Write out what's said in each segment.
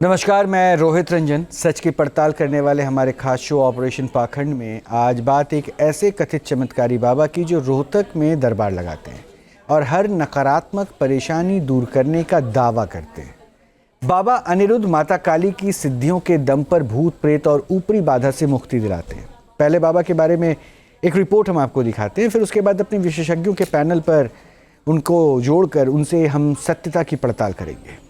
नमस्कार, मैं रोहित रंजन। सच की पड़ताल करने वाले हमारे खास शो ऑपरेशन पाखंड में आज बात एक ऐसे कथित चमत्कारी बाबा की जो रोहतक में दरबार लगाते हैं और हर नकारात्मक परेशानी दूर करने का दावा करते हैं। बाबा अनिरुद्ध माता काली की सिद्धियों के दम पर भूत प्रेत और ऊपरी बाधा से मुक्ति दिलाते हैं। पहले बाबा के बारे में एक रिपोर्ट हम आपको दिखाते हैं, फिर उसके बाद अपने विशेषज्ञों के पैनल पर उनको जोड़कर उनसे हम सत्यता की पड़ताल करेंगे।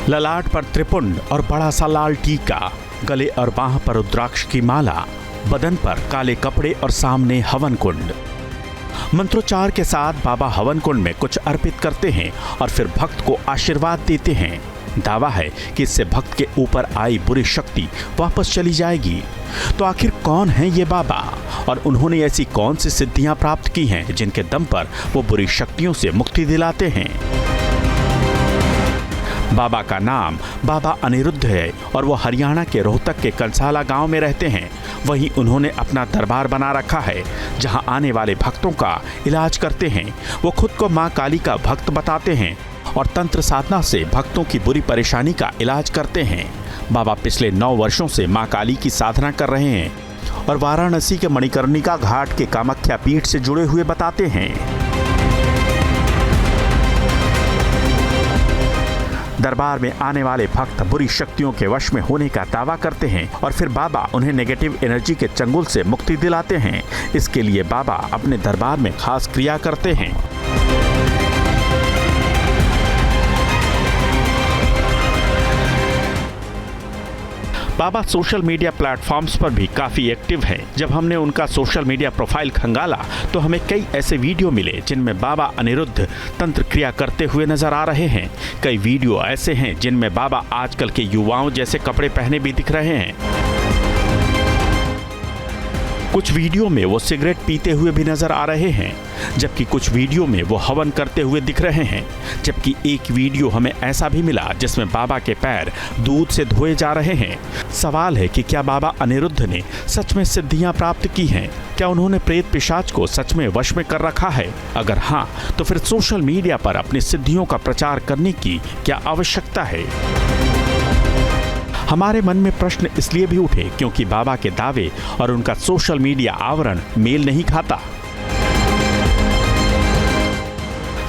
ललाट पर त्रिपुंड और बड़ा सा लाल टीका, गले और बाह पर रुद्राक्ष की माला, बदन पर काले कपड़े और सामने हवन कुंड। मंत्रोच्चार के साथ बाबा हवन कुंड में कुछ अर्पित करते हैं और फिर भक्त को आशीर्वाद देते हैं। दावा है कि इससे भक्त के ऊपर आई बुरी शक्ति वापस चली जाएगी। तो आखिर कौन है ये बाबा और उन्होंने ऐसी कौन सी सिद्धियां प्राप्त की हैं जिनके दम पर वो बुरी शक्तियों से मुक्ति दिलाते हैं? बाबा का नाम बाबा अनिरुद्ध है और वो हरियाणा के रोहतक के कंसाला गांव में रहते हैं। वहीं उन्होंने अपना दरबार बना रखा है जहां आने वाले भक्तों का इलाज करते हैं। वो खुद को मां काली का भक्त बताते हैं और तंत्र साधना से भक्तों की बुरी परेशानी का इलाज करते हैं। बाबा पिछले 9 वर्षों से मां काली की साधना कर रहे हैं और वाराणसी के मणिकर्णिका घाट के कामाख्या पीठ से जुड़े हुए बताते हैं। दरबार में आने वाले भक्त बुरी शक्तियों के वश में होने का दावा करते हैं और फिर बाबा उन्हें नेगेटिव एनर्जी के चंगुल से मुक्ति दिलाते हैं। इसके लिए बाबा अपने दरबार में खास क्रिया करते हैं। बाबा सोशल मीडिया प्लेटफॉर्म्स पर भी काफ़ी एक्टिव हैं। जब हमने उनका सोशल मीडिया प्रोफाइल खंगाला तो हमें कई ऐसे वीडियो मिले जिनमें बाबा अनिरुद्ध तंत्र क्रिया करते हुए नजर आ रहे हैं। कई वीडियो ऐसे हैं जिनमें बाबा आजकल के युवाओं जैसे कपड़े पहने भी दिख रहे हैं। कुछ वीडियो में वो सिगरेट पीते हुए भी नजर आ रहे हैं, जबकि कुछ वीडियो में वो हवन करते हुए दिख रहे हैं। जबकि एक वीडियो हमें ऐसा भी मिला जिसमें बाबा के पैर दूध से धोए जा रहे हैं। सवाल है कि क्या बाबा अनिरुद्ध ने सच में सिद्धियां प्राप्त की हैं? क्या उन्होंने प्रेत पिशाच को सच में वश में कर रखा है? अगर हाँ, तो फिर सोशल मीडिया पर अपनी सिद्धियों का प्रचार करने की क्या आवश्यकता है? हमारे मन में प्रश्न इसलिए भी उठे क्योंकि बाबा के दावे और उनका सोशल मीडिया आवरण मेल नहीं खाता।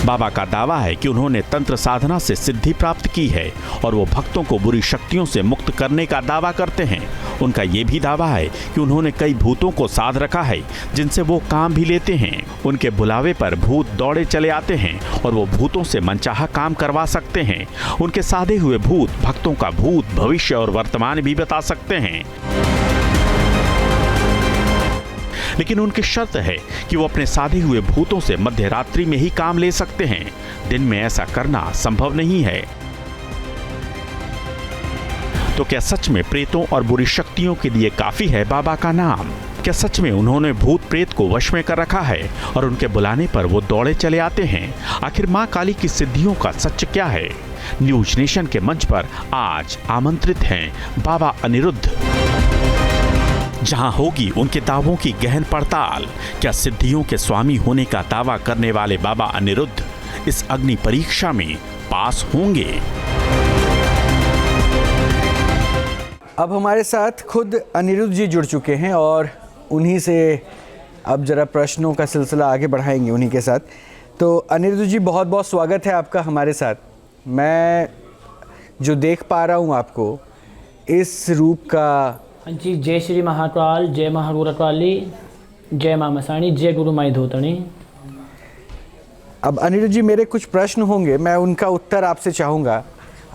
बाबा का दावा है कि उन्होंने तंत्र साधना से सिद्धि प्राप्त की है और वो भक्तों को बुरी शक्तियों से मुक्त करने का दावा करते हैं। उनका ये भी दावा है कि उन्होंने कई भूतों को साध रखा है जिनसे वो काम भी लेते हैं। उनके बुलावे पर भूत दौड़े चले आते हैं और वो भूतों से मनचाहा काम करवा सकते हैं। उनके साधे हुए भूत भक्तों का भूत, भविष्य और वर्तमान भी बता सकते हैं। लेकिन उनकी शर्त है कि वो अपने साधे हुए भूतों से मध्य रात्रि में ही काम ले सकते हैं। दिन में ऐसा करना संभव नहीं है। तो क्या सच में प्रेतों और बुरी शक्तियों के लिए काफी है बाबा का नाम? क्या सच में उन्होंने भूत प्रेत को वश में कर रखा है और उनके बुलाने पर वो दौड़े चले आते हैं? आखिर मां काली की सिद्धियों का सच क्या है? न्यूज नेशन के मंच पर आज आमंत्रित हैं बाबा अनिरुद्ध, जहां होगी उनके दावों की गहन पड़ताल। क्या सिद्धियों के स्वामी होने का दावा करने वाले बाबा अनिरुद्ध इस अग्नि परीक्षा में पास होंगे? अब हमारे साथ खुद अनिरुद्ध जी जुड़ चुके हैं और उन्हीं से अब जरा प्रश्नों का सिलसिला आगे बढ़ाएंगे उन्हीं के साथ। तो अनिरुद्ध जी, बहुत बहुत स्वागत है आपका हमारे साथ। मैं जो देख पा रहा हूँ आपको इस रूप का। जी, जय श्री महाकाल, जय महागुरकाली, जय मां मसाणी, जय गुरु माई धोतणी। अब अनिरुद्ध जी, मेरे कुछ प्रश्न होंगे, मैं उनका उत्तर आपसे चाहूँगा।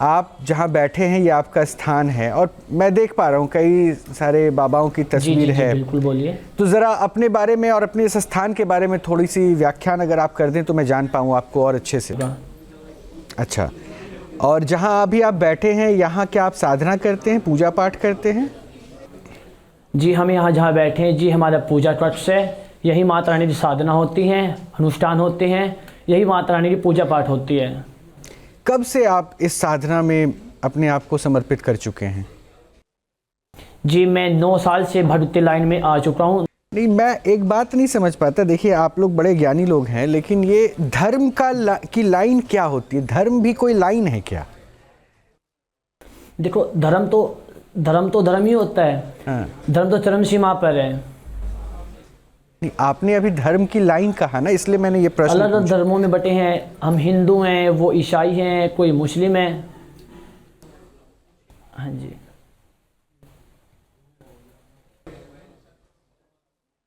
आप जहाँ बैठे हैं ये आपका स्थान है और मैं देख पा रहा हूँ कई सारे बाबाओं की तस्वीर है। बिल्कुल, बोलिए। तो ज़रा अपने बारे में और अपने इस स्थान के बारे में थोड़ी सी व्याख्यान अगर आप कर दें तो मैं जान पाऊँ आपको और अच्छे से। अच्छा, और जहाँ अभी आप बैठे हैं यहाँ क्या आप साधना करते हैं, पूजा पाठ करते हैं? जी, हम यहाँ जहाँ बैठे हैं जी, हमारा पूजा ट्रस्ट है। यही माता रानी की साधना होती हैं, अनुष्ठान होते हैं, यही माता रानी की पूजा पाठ होती है। कब से आप इस साधना में अपने आप को समर्पित कर चुके हैं? जी मैं 9 साल से भटकते लाइन में आ चुका हूँ। नहीं, मैं एक बात नहीं समझ पाता। देखिए, आप लोग बड़े ज्ञानी लोग हैं, लेकिन ये धर्म की लाइन क्या होती है? धर्म भी कोई लाइन है क्या? देखो धर्म तो धर्म ही होता है। हाँ। धर्म तो चरम सीमा पर है। नहीं, आपने अभी धर्म की लाइन कहा ना, इसलिए मैंने ये प्रश्न अलग अलग पूछा। धर्मों में बटे हैं, हम हिंदू हैं, वो ईसाई हैं, कोई मुस्लिम है। हाँ जी।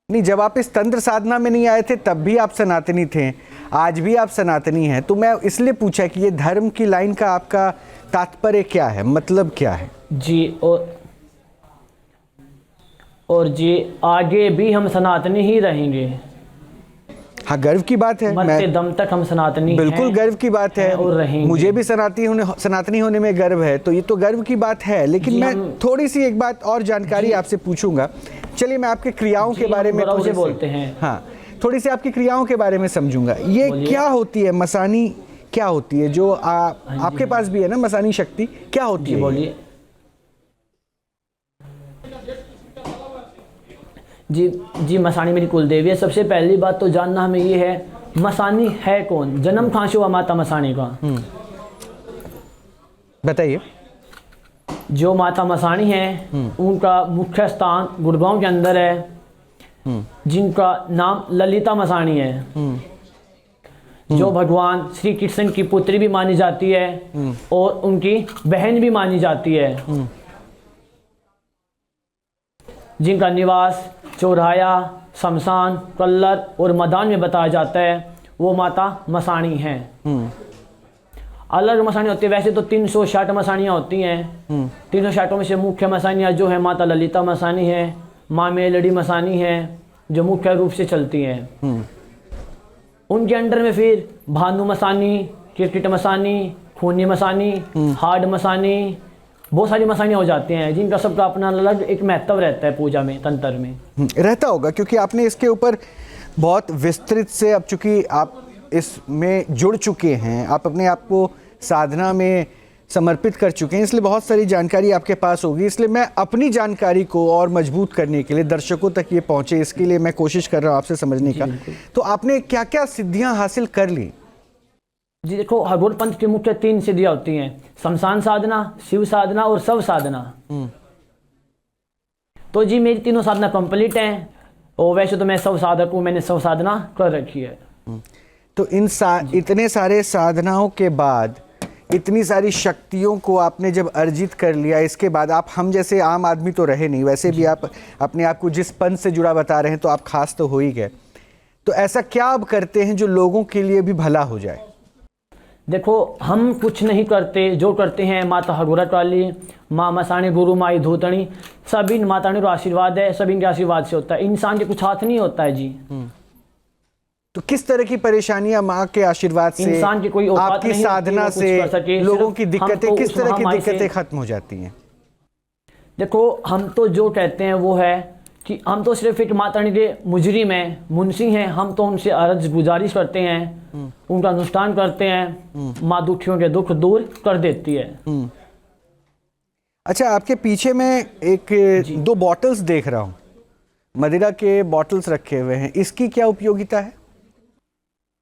नहीं, जब आप इस तंत्र साधना में नहीं आए थे तब भी आप सनातनी थे, आज भी आप सनातनी हैं। तो मैं इसलिए पूछा कि ये धर्म की लाइन का आपका तात्पर्य क्या है, मतलब क्या है? जी और जी आगे भी हम सनातनी ही रहेंगे। हाँ, गर्व की बात है। मरते दम तक हम सनातनी बिल्कुल हैं, गर्व की बात है और रहेंगे। मुझे भी सनातनी होने में गर्व है, तो ये तो गर्व की बात है। लेकिन मैं थोड़ी सी एक बात और जानकारी आपसे पूछूंगा। चलिए, मैं आपके क्रियाओं के बारे में थोड़े से बोलते हैं। हाँ, थोड़ी सी आपकी क्रियाओं के बारे में समझूंगा। ये क्या होती है मसानी? क्या होती है जो आपके पास भी है ना, मसानी शक्ति क्या होती है? बोलिए। जी मसानी मेरी कुल देवी है। सबसे पहली बात तो जानना हमें ये है, मसानी है कौन? जन्म कहाँ से हुआ माता मसानी का? बताइए। जो माता मसानी है उनका मुख्य स्थान गुड़गांव के अंदर है, जिनका नाम ललिता मसानी है, जो भगवान श्री कृष्ण की पुत्री भी मानी जाती है और उनकी बहन भी मानी जाती है, जिनका निवास चौराया, शमशान, कल्लर और मैदान में बताया जाता है। वो माता मसानी हैं। अलग मसानी होती है। वैसे तो 360 मसानियाँ होती हैं। 360 में से मुख्य मसानियाँ जो है माता ललिता मसानी है, माँ मेलड़ी मसानी है, जो मुख्य रूप से चलती हैं। उनके अंडर में फिर भानु मसानी, क्रिकेट मसानी, खूनी मसानी, हार्ड मसानी, बहुत सारी मसानियाँ हो जाती हैं, जिनका सबका अपना अलग एक महत्व रहता है पूजा में, तंत्र में रहता होगा, क्योंकि आपने इसके ऊपर बहुत विस्तृत से, अब चूंकि आप इसमें जुड़ चुके हैं, आप अपने आप को साधना में समर्पित कर चुके हैं, इसलिए बहुत सारी जानकारी आपके पास होगी। इसलिए मैं अपनी जानकारी को और मजबूत करने के लिए, दर्शकों तक ये पहुंचे, इसके लिए मैं कोशिश कर रहा हूँ आपसे समझने का। तो आपने क्या क्या सिद्धियां हासिल कर ली? जी देखो, हरगोल पंथ की मुख्य 3 सिद्धियां होती हैं, शमशान साधना, शिव साधना और शव साधना। तो जी मेरी तीनों साधना कंप्लीट हैं, और वैसे तो मैं शव साधक हूँ, मैंने शव साधना कर रखी है। तो इतने सारे साधनाओं के बाद, इतनी सारी शक्तियों को आपने जब अर्जित कर लिया, इसके बाद आप हम जैसे आम आदमी तो रहे नहीं, वैसे भी आप अपने आप को जिस पंथ से जुड़ा बता रहे हैं, तो आप खास तो हो ही गए। तो ऐसा क्या आप करते हैं जो लोगों के लिए भी भला हो जाए? देखो, हम कुछ नहीं करते, जो करते हैं माता हरगोरट वाली, माँ मसानी, गुरु माई धूतणी, सब इन माताओं का आशीर्वाद है, सब इनके आशीर्वाद से होता है। इंसान के कुछ हाथ नहीं होता है जी। तो किस तरह की परेशानियां माँ के आशीर्वाद से, इंसान की कोई औकात आपकी नहीं साधना होती, वो कुछ कर सके। से लोगों सिर्फ की दिक्कतें, हमको किस तरह की महामारी से- दिक्कतें खत्म हो जाती हैं? देखो, हम तो जो कहते हैं वो है कि हम तो सिर्फ एक माता रानी के मुजरिम हैं, मुंशी हैं। हम तो उनसे अर्ज गुजारिश करते हैं, उनका अनुष्ठान करते हैं, माँ दुखियों के दुख दूर कर देती है। अच्छा, आपके पीछे मैं 2 बॉटल्स देख रहा हूँ, मदिरा के बॉटल्स रखे हुए हैं, इसकी क्या उपयोगिता है?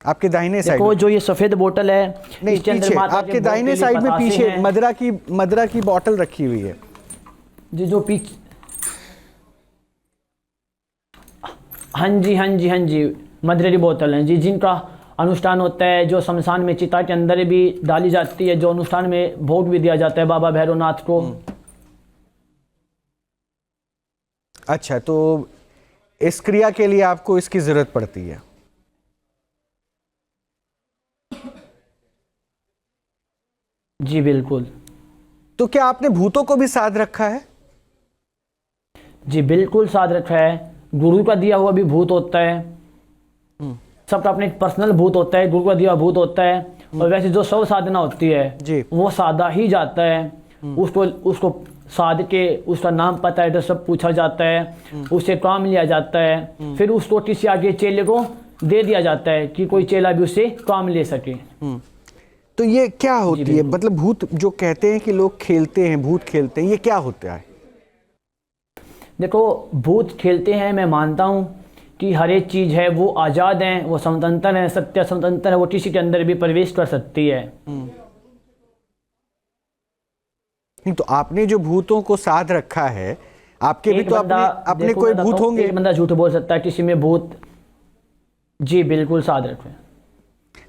आपके दाहिने साइड देखो, में, जो ये सफेद बोतल है, नहीं इसके अंदर पीछे, माता के आपके भोग दाहिने के लिए साइड में बतासे पीछे हैं। मदिरा की बॉटल रखी हुई है। जो पीछे, हाँ जी मदिरा की बोतल है जी, जिनका अनुष्ठान होता है, जो शमशान में चिता के अंदर भी डाली जाती है, जो अनुष्ठान में भोग भी दिया जाता है बाबा भैरवनाथ को। अच्छा, तो इस क्रिया के लिए आपको इसकी जरूरत पड़ती है? जी बिल्कुल। तो क्या आपने भूतों को भी साध रखा है? जी बिल्कुल साध रखा है। गुरु का दिया हुआ भी भूत होता है, सबका अपने पर्सनल भूत होता है, गुरु का दिया भूत होता है। और वैसे जो शव साधना होती है जी, वो साधा ही जाता है। उसको साध के उसका नाम पता एड्रेस सब पूछा जाता है, उससे काम लिया जाता है, फिर उस किसी आगे चेले को दे दिया जाता है कि कोई चेला भी उससे काम ले सके। तो ये क्या होती है, मतलब भूत जो कहते हैं कि लोग खेलते हैं, भूत खेलते हैं, ये क्या होता है? देखो, भूत खेलते हैं, मैं मानता हूँ कि हर एक चीज़ है वो आज़ाद हैं, वो स्वतंत्र हैं, सत्य स्वतंत्र है, वो किसी के अंदर भी प्रवेश कर सकती है। नहीं तो आपने जो भूतों को साध रखा है, आपके भी तो अपने कोई भूत होंगे। एक बंदा झूठ बोल सकता है किसी में भूत, जी बिल्कुल साध रखे।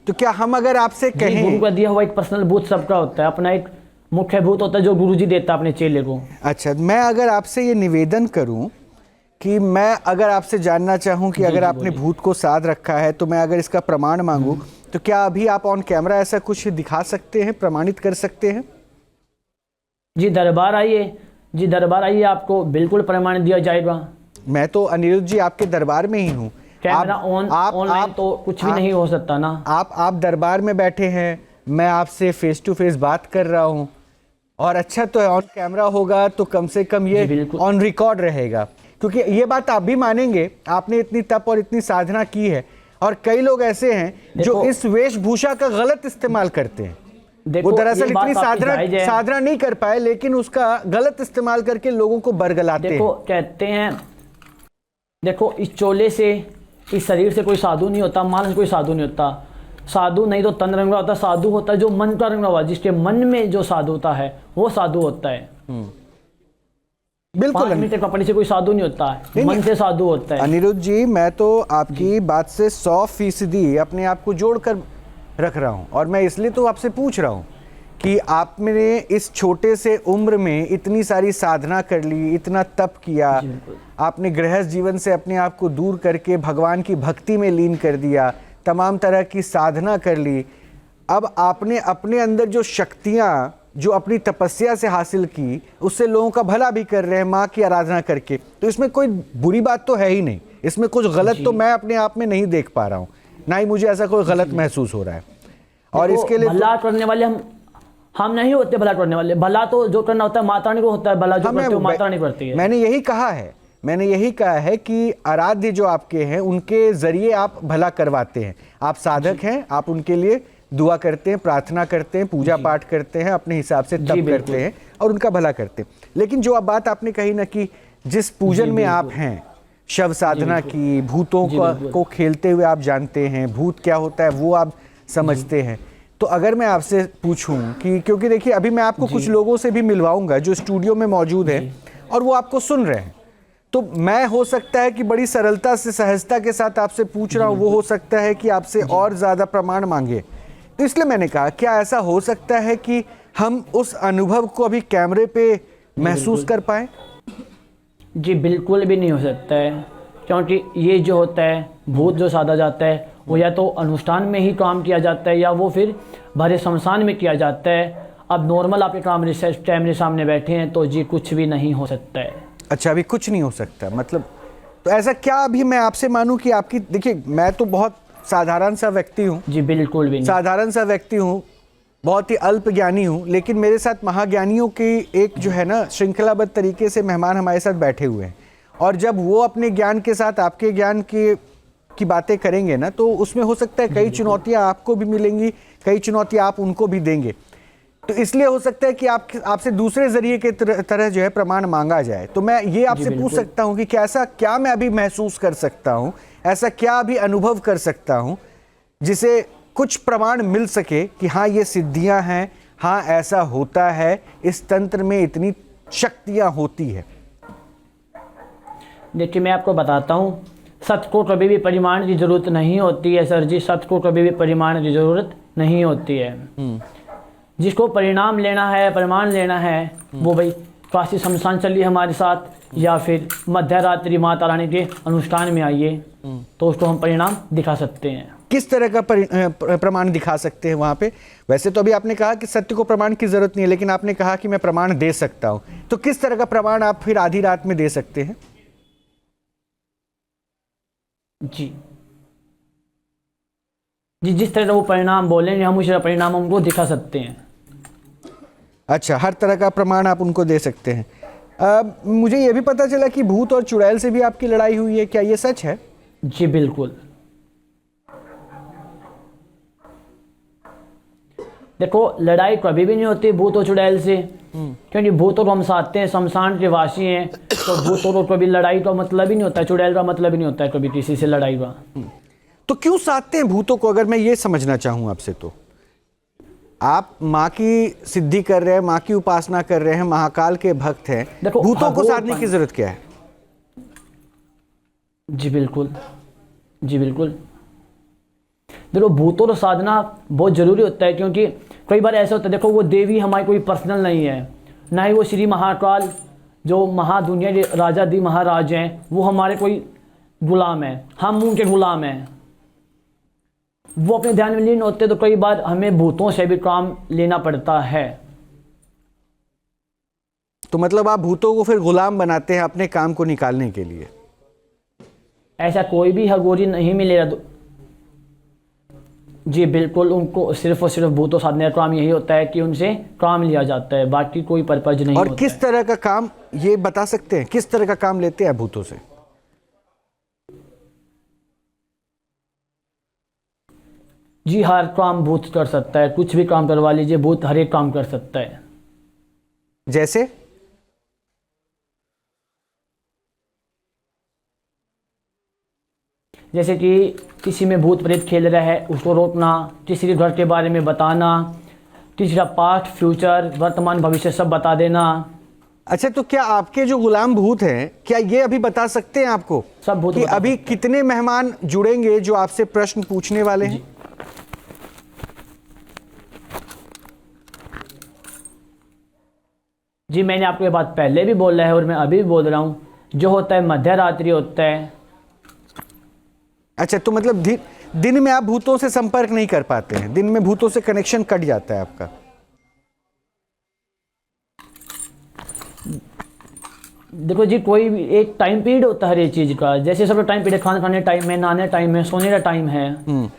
तो क्या हम अगर आपसे कहें, गुरु का दिया हुआ एक पर्सनल भूत सबका होता है, अपना एक मुख्य भूत होता है जो गुरुजी देता है अपने चेले को। अच्छा, मैं अगर आपसे ये निवेदन करूं कि मैं अगर आपसे जानना चाहूं कि अगर आपने भूत को साध रखा है, तो मैं अगर इसका प्रमाण मांगूं, तो क्या अभी आप ऑन कैमरा ऐसा कुछ दिखा सकते हैं, प्रमाणित कर सकते हैं? जी दरबार आइए, जी दरबार आइए, आपको बिल्कुल प्रमाण दिया जाएगा। मैं तो अनिरुद्ध जी आपके दरबार में ही हूँ। कैमरा ऑनलाइन तो कुछ भी नहीं हो सकता ना। आप दरबार में बैठे हैं, मैं आपसे फेस टू फेस बात कर रहा हूँ, और अच्छा तो है ऑन कैमरा होगा तो कम से कम ये ऑन रिकॉर्ड रहेगा, क्योंकि ये बात आप भी मानेंगे, आपने इतनी तप और इतनी साधना की है, और कई लोग ऐसे हैं जो इस वेशभूषा का गलत इस्तेमाल करते हैं। वो दरअसल इतनी साधना नहीं कर पाए, लेकिन उसका गलत इस्तेमाल करके लोगों को बरगलाते हैं। देखो कहते हैं, देखो इस चोले से, इस शरीर से कोई साधु नहीं होता, मान से कोई साधु नहीं होता। साधु नहीं तो तन रंगा होता, साधु होता है जो मन का रंगा हुआ, जिसके मन में जो साधुता है वो साधु होता है। बिल्कुल, 5 मीटर कपड़े से कोई साधु नहीं होता है, मन से साधु होता है। अनिरुद्ध जी, मैं तो आपकी बात से 100% अपने आप को जोड़कर रख रहा हूं, और मैं इसलिए तो आपसे पूछ रहा हूं कि आपने इस छोटे से उम्र में इतनी सारी साधना कर ली, इतना तप किया, आपने गृहस्थ जीवन से अपने आप को दूर करके भगवान की भक्ति में लीन कर दिया, तमाम तरह की साधना कर ली। अब आपने अपने अंदर जो शक्तियां जो अपनी तपस्या से हासिल की, उससे लोगों का भला भी कर रहे हैं माँ की आराधना करके, तो इसमें कोई बुरी बात तो है ही नहीं, इसमें कुछ गलत तो मैं अपने आप में नहीं देख पा रहा हूँ, ना ही मुझे ऐसा कोई गलत महसूस हो रहा है। और इसके लिए भला करने वाले हम नहीं होते, भला करने वाले, भला तो जो करना होता है माता रानी को होता है, भला जो करते हो माता रानी करती है। मैंने यही कहा है कि आराध्य जो आपके हैं उनके जरिए आप भला करवाते हैं, आप साधक हैं, आप उनके लिए दुआ करते हैं, प्रार्थना करते हैं, पूजा पाठ करते हैं, अपने हिसाब से तप करते हैं और उनका भला करते हैं। लेकिन जो अब बात आपने कही ना कि जिस पूजन में आप हैं, शव साधना की, भूतों को खेलते हुए आप जानते हैं, भूत क्या होता है वो आप समझते हैं, तो अगर मैं आपसे पूछूं कि, क्योंकि देखिए अभी मैं आपको कुछ लोगों से भी मिलवाऊंगा जो स्टूडियो में मौजूद हैं और वो आपको सुन रहे हैं, तो मैं हो सकता है कि बड़ी सरलता से, सहजता के साथ आपसे पूछ रहा हूँ, वो हो सकता है कि आपसे और ज़्यादा प्रमाण मांगे। तो इसलिए मैंने कहा, क्या ऐसा हो सकता है कि हम उस अनुभव को अभी कैमरे पे महसूस कर पाएं? जी बिल्कुल भी नहीं हो सकता है, क्योंकि ये जो होता है भूत जो साधा जाता है वो या तो अनुष्ठान में ही काम किया जाता है या वो फिर भरे शमशान में किया जाता है। अब नॉर्मल आपके कैमरे सामने बैठे हैं तो जी कुछ भी नहीं हो सकता है। अच्छा, अभी कुछ नहीं हो सकता, मतलब तो ऐसा क्या अभी मैं आपसे मानूं कि आपकी, देखिए मैं तो बहुत साधारण सा व्यक्ति हूँ। जी बिल्कुल भी नहीं, साधारण सा व्यक्ति हूँ, बहुत ही अल्प ज्ञानी हूँ, लेकिन मेरे साथ महाज्ञानियों की एक जो है ना श्रृंखलाबद्ध तरीके से मेहमान हमारे साथ बैठे हुए हैं, और जब वो अपने ज्ञान के साथ आपके ज्ञान की बातें करेंगे ना, तो उसमें हो सकता है कई चुनौतियां आपको भी मिलेंगी, कई चुनौतियां आप उनको भी देंगे। तो इसलिए हो सकता है कि आपसे दूसरे जरिए के तरह जो है प्रमाण मांगा जाए। तो मैं ये आपसे पूछ सकता हूं कि कैसा क्या मैं अभी महसूस कर सकता हूं, ऐसा क्या अभी अनुभव कर सकता हूं जिसे कुछ प्रमाण मिल सके कि हाँ ये सिद्धियां हैं, हाँ ऐसा होता है, इस तंत्र में इतनी शक्तियां होती है। देखिए मैं आपको बताता हूँ, सत्य को कभी भी परिमाण की जरूरत नहीं होती है सर जी, सत्य को कभी भी परिमाण की जरूरत नहीं होती है। जिसको परिणाम लेना है, प्रमाण लेना है, वो भाई काशी शमशान चलिए हमारे साथ, या फिर मध्य रात्रि माता रानी के अनुष्ठान में आइए, तो उसको हम परिणाम दिखा सकते हैं। किस तरह का प्रमाण दिखा सकते हैं वहां पे? वैसे तो अभी आपने कहा कि सत्य को प्रमाण की जरूरत नहीं है, लेकिन आपने कहा कि मैं प्रमाण दे सकता हूं, तो किस तरह का प्रमाण आप फिर आधी रात में दे सकते हैं? जी जिस तरह वो परिणाम बोलेंगे हम उस परिणाम उनको दिखा सकते हैं। अच्छा, हर तरह का प्रमाण आप उनको दे सकते हैं। मुझे ये भी पता चला कि भूत और चुड़ैल से भी आपकी लड़ाई हुई है, क्या ये सच है? जी बिल्कुल। देखो लड़ाई कभी भी नहीं होती भूत और चुड़ैल से, क्योंकि भूतों को हम साधते हैं, शमशान के वासी हैं, तो भूतों को कभी लड़ाई का मतलब ही नहीं होता है, चुड़ैल का मतलब ही नहीं होता है कभी किसी से लड़ाई का। तो क्यों साधते हैं भूतों को, अगर मैं ये समझना चाहूं आपसे? तो आप माँ की सिद्धि कर रहे हैं, माँ की उपासना कर रहे हैं, महाकाल के भक्त हैं, देखो, भूतों को भगवान साधने की जरूरत क्या है? जी बिल्कुल, जी बिल्कुल। देखो भूतों को साधना बहुत जरूरी होता है, क्योंकि कई बार ऐसा होता है, देखो वो देवी हमारी कोई पर्सनल नहीं है, ना ही वो श्री महाकाल जो महादुनिया के राजा दी महाराज हैं वो हमारे कोई गुलाम है, हम उनके गुलाम हैं। वो अपने ध्यान में लीन होते, तो कई बार हमें भूतों से भी काम लेना पड़ता है। तो मतलब आप भूतों को फिर गुलाम बनाते हैं अपने काम को निकालने के लिए? ऐसा कोई भी हरगोरी नहीं मिलेगा। जी बिल्कुल, उनको सिर्फ और सिर्फ भूतों साधने का काम यही होता है कि उनसे काम लिया जाता है, बाकी कोई पर्पज नहीं और होता किस है। तरह का काम, ये बता सकते हैं किस तरह का काम लेते हैं भूतों से? जी हर काम भूत कर सकता है, कुछ भी काम करवा लीजिए, भूत हर एक काम कर सकता है। जैसे? जैसे कि किसी में भूत प्रेत खेल रहा है उसको रोकना, किसी के घर के बारे में बताना, किसी का पास्ट फ्यूचर वर्तमान भविष्य सब बता देना। अच्छा, तो क्या आपके जो गुलाम भूत हैं, क्या ये अभी बता सकते हैं आपको सब भूत कि बता अभी कितने मेहमान जुड़ेंगे जो आपसे प्रश्न पूछने वाले हैं? जी मैंने आपको ये बात पहले भी बोला है और मैं अभी भी बोल रहा हूँ, जो होता है मध्य रात्रि होता है। अच्छा, तो मतलब दिन में आप भूतों से संपर्क नहीं कर पाते हैं, दिन में भूतों से कनेक्शन कट जाता है आपका? देखो जी, कोई भी एक टाइम पीरियड होता है हर एक चीज का, जैसे सब टाइम पीरियड, खाना खाने टाइम है, नहाने टाइम है, सोने का टाइम है।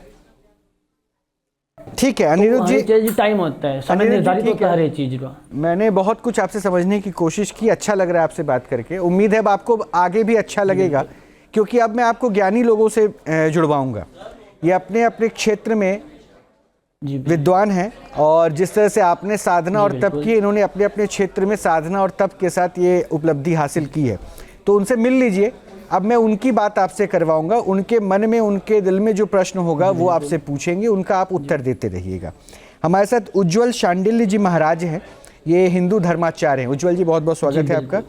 ठीक है अनिरुद्ध जी, टाइम होता है, समय निर्धारित होता है हर एक चीज का। मैंने बहुत कुछ आपसे समझने की कोशिश की, अच्छा लग रहा है आपसे बात करके। उम्मीद है अब आपको आगे भी अच्छा लगेगा, क्योंकि अब मैं आपको ज्ञानी लोगों से जुड़वाऊंगा। ये अपने अपने क्षेत्र में विद्वान हैं, और जिस तरह से आपने साधना और तप की, इन्होंने अपने अपने क्षेत्र में साधना और तप के साथ ये उपलब्धि हासिल की है। तो उनसे मिल लीजिए, अब मैं उनकी बात आपसे करवाऊंगा। उनके मन में, उनके दिल में जो प्रश्न होगा वो आपसे पूछेंगे, उनका आप उत्तर देते रहिएगा। हमारे साथ उज्ज्वल शांडिल्य जी महाराज हैं, ये हिंदू धर्माचार्य हैं। उज्ज्वल जी बहुत बहुत स्वागत है आपका।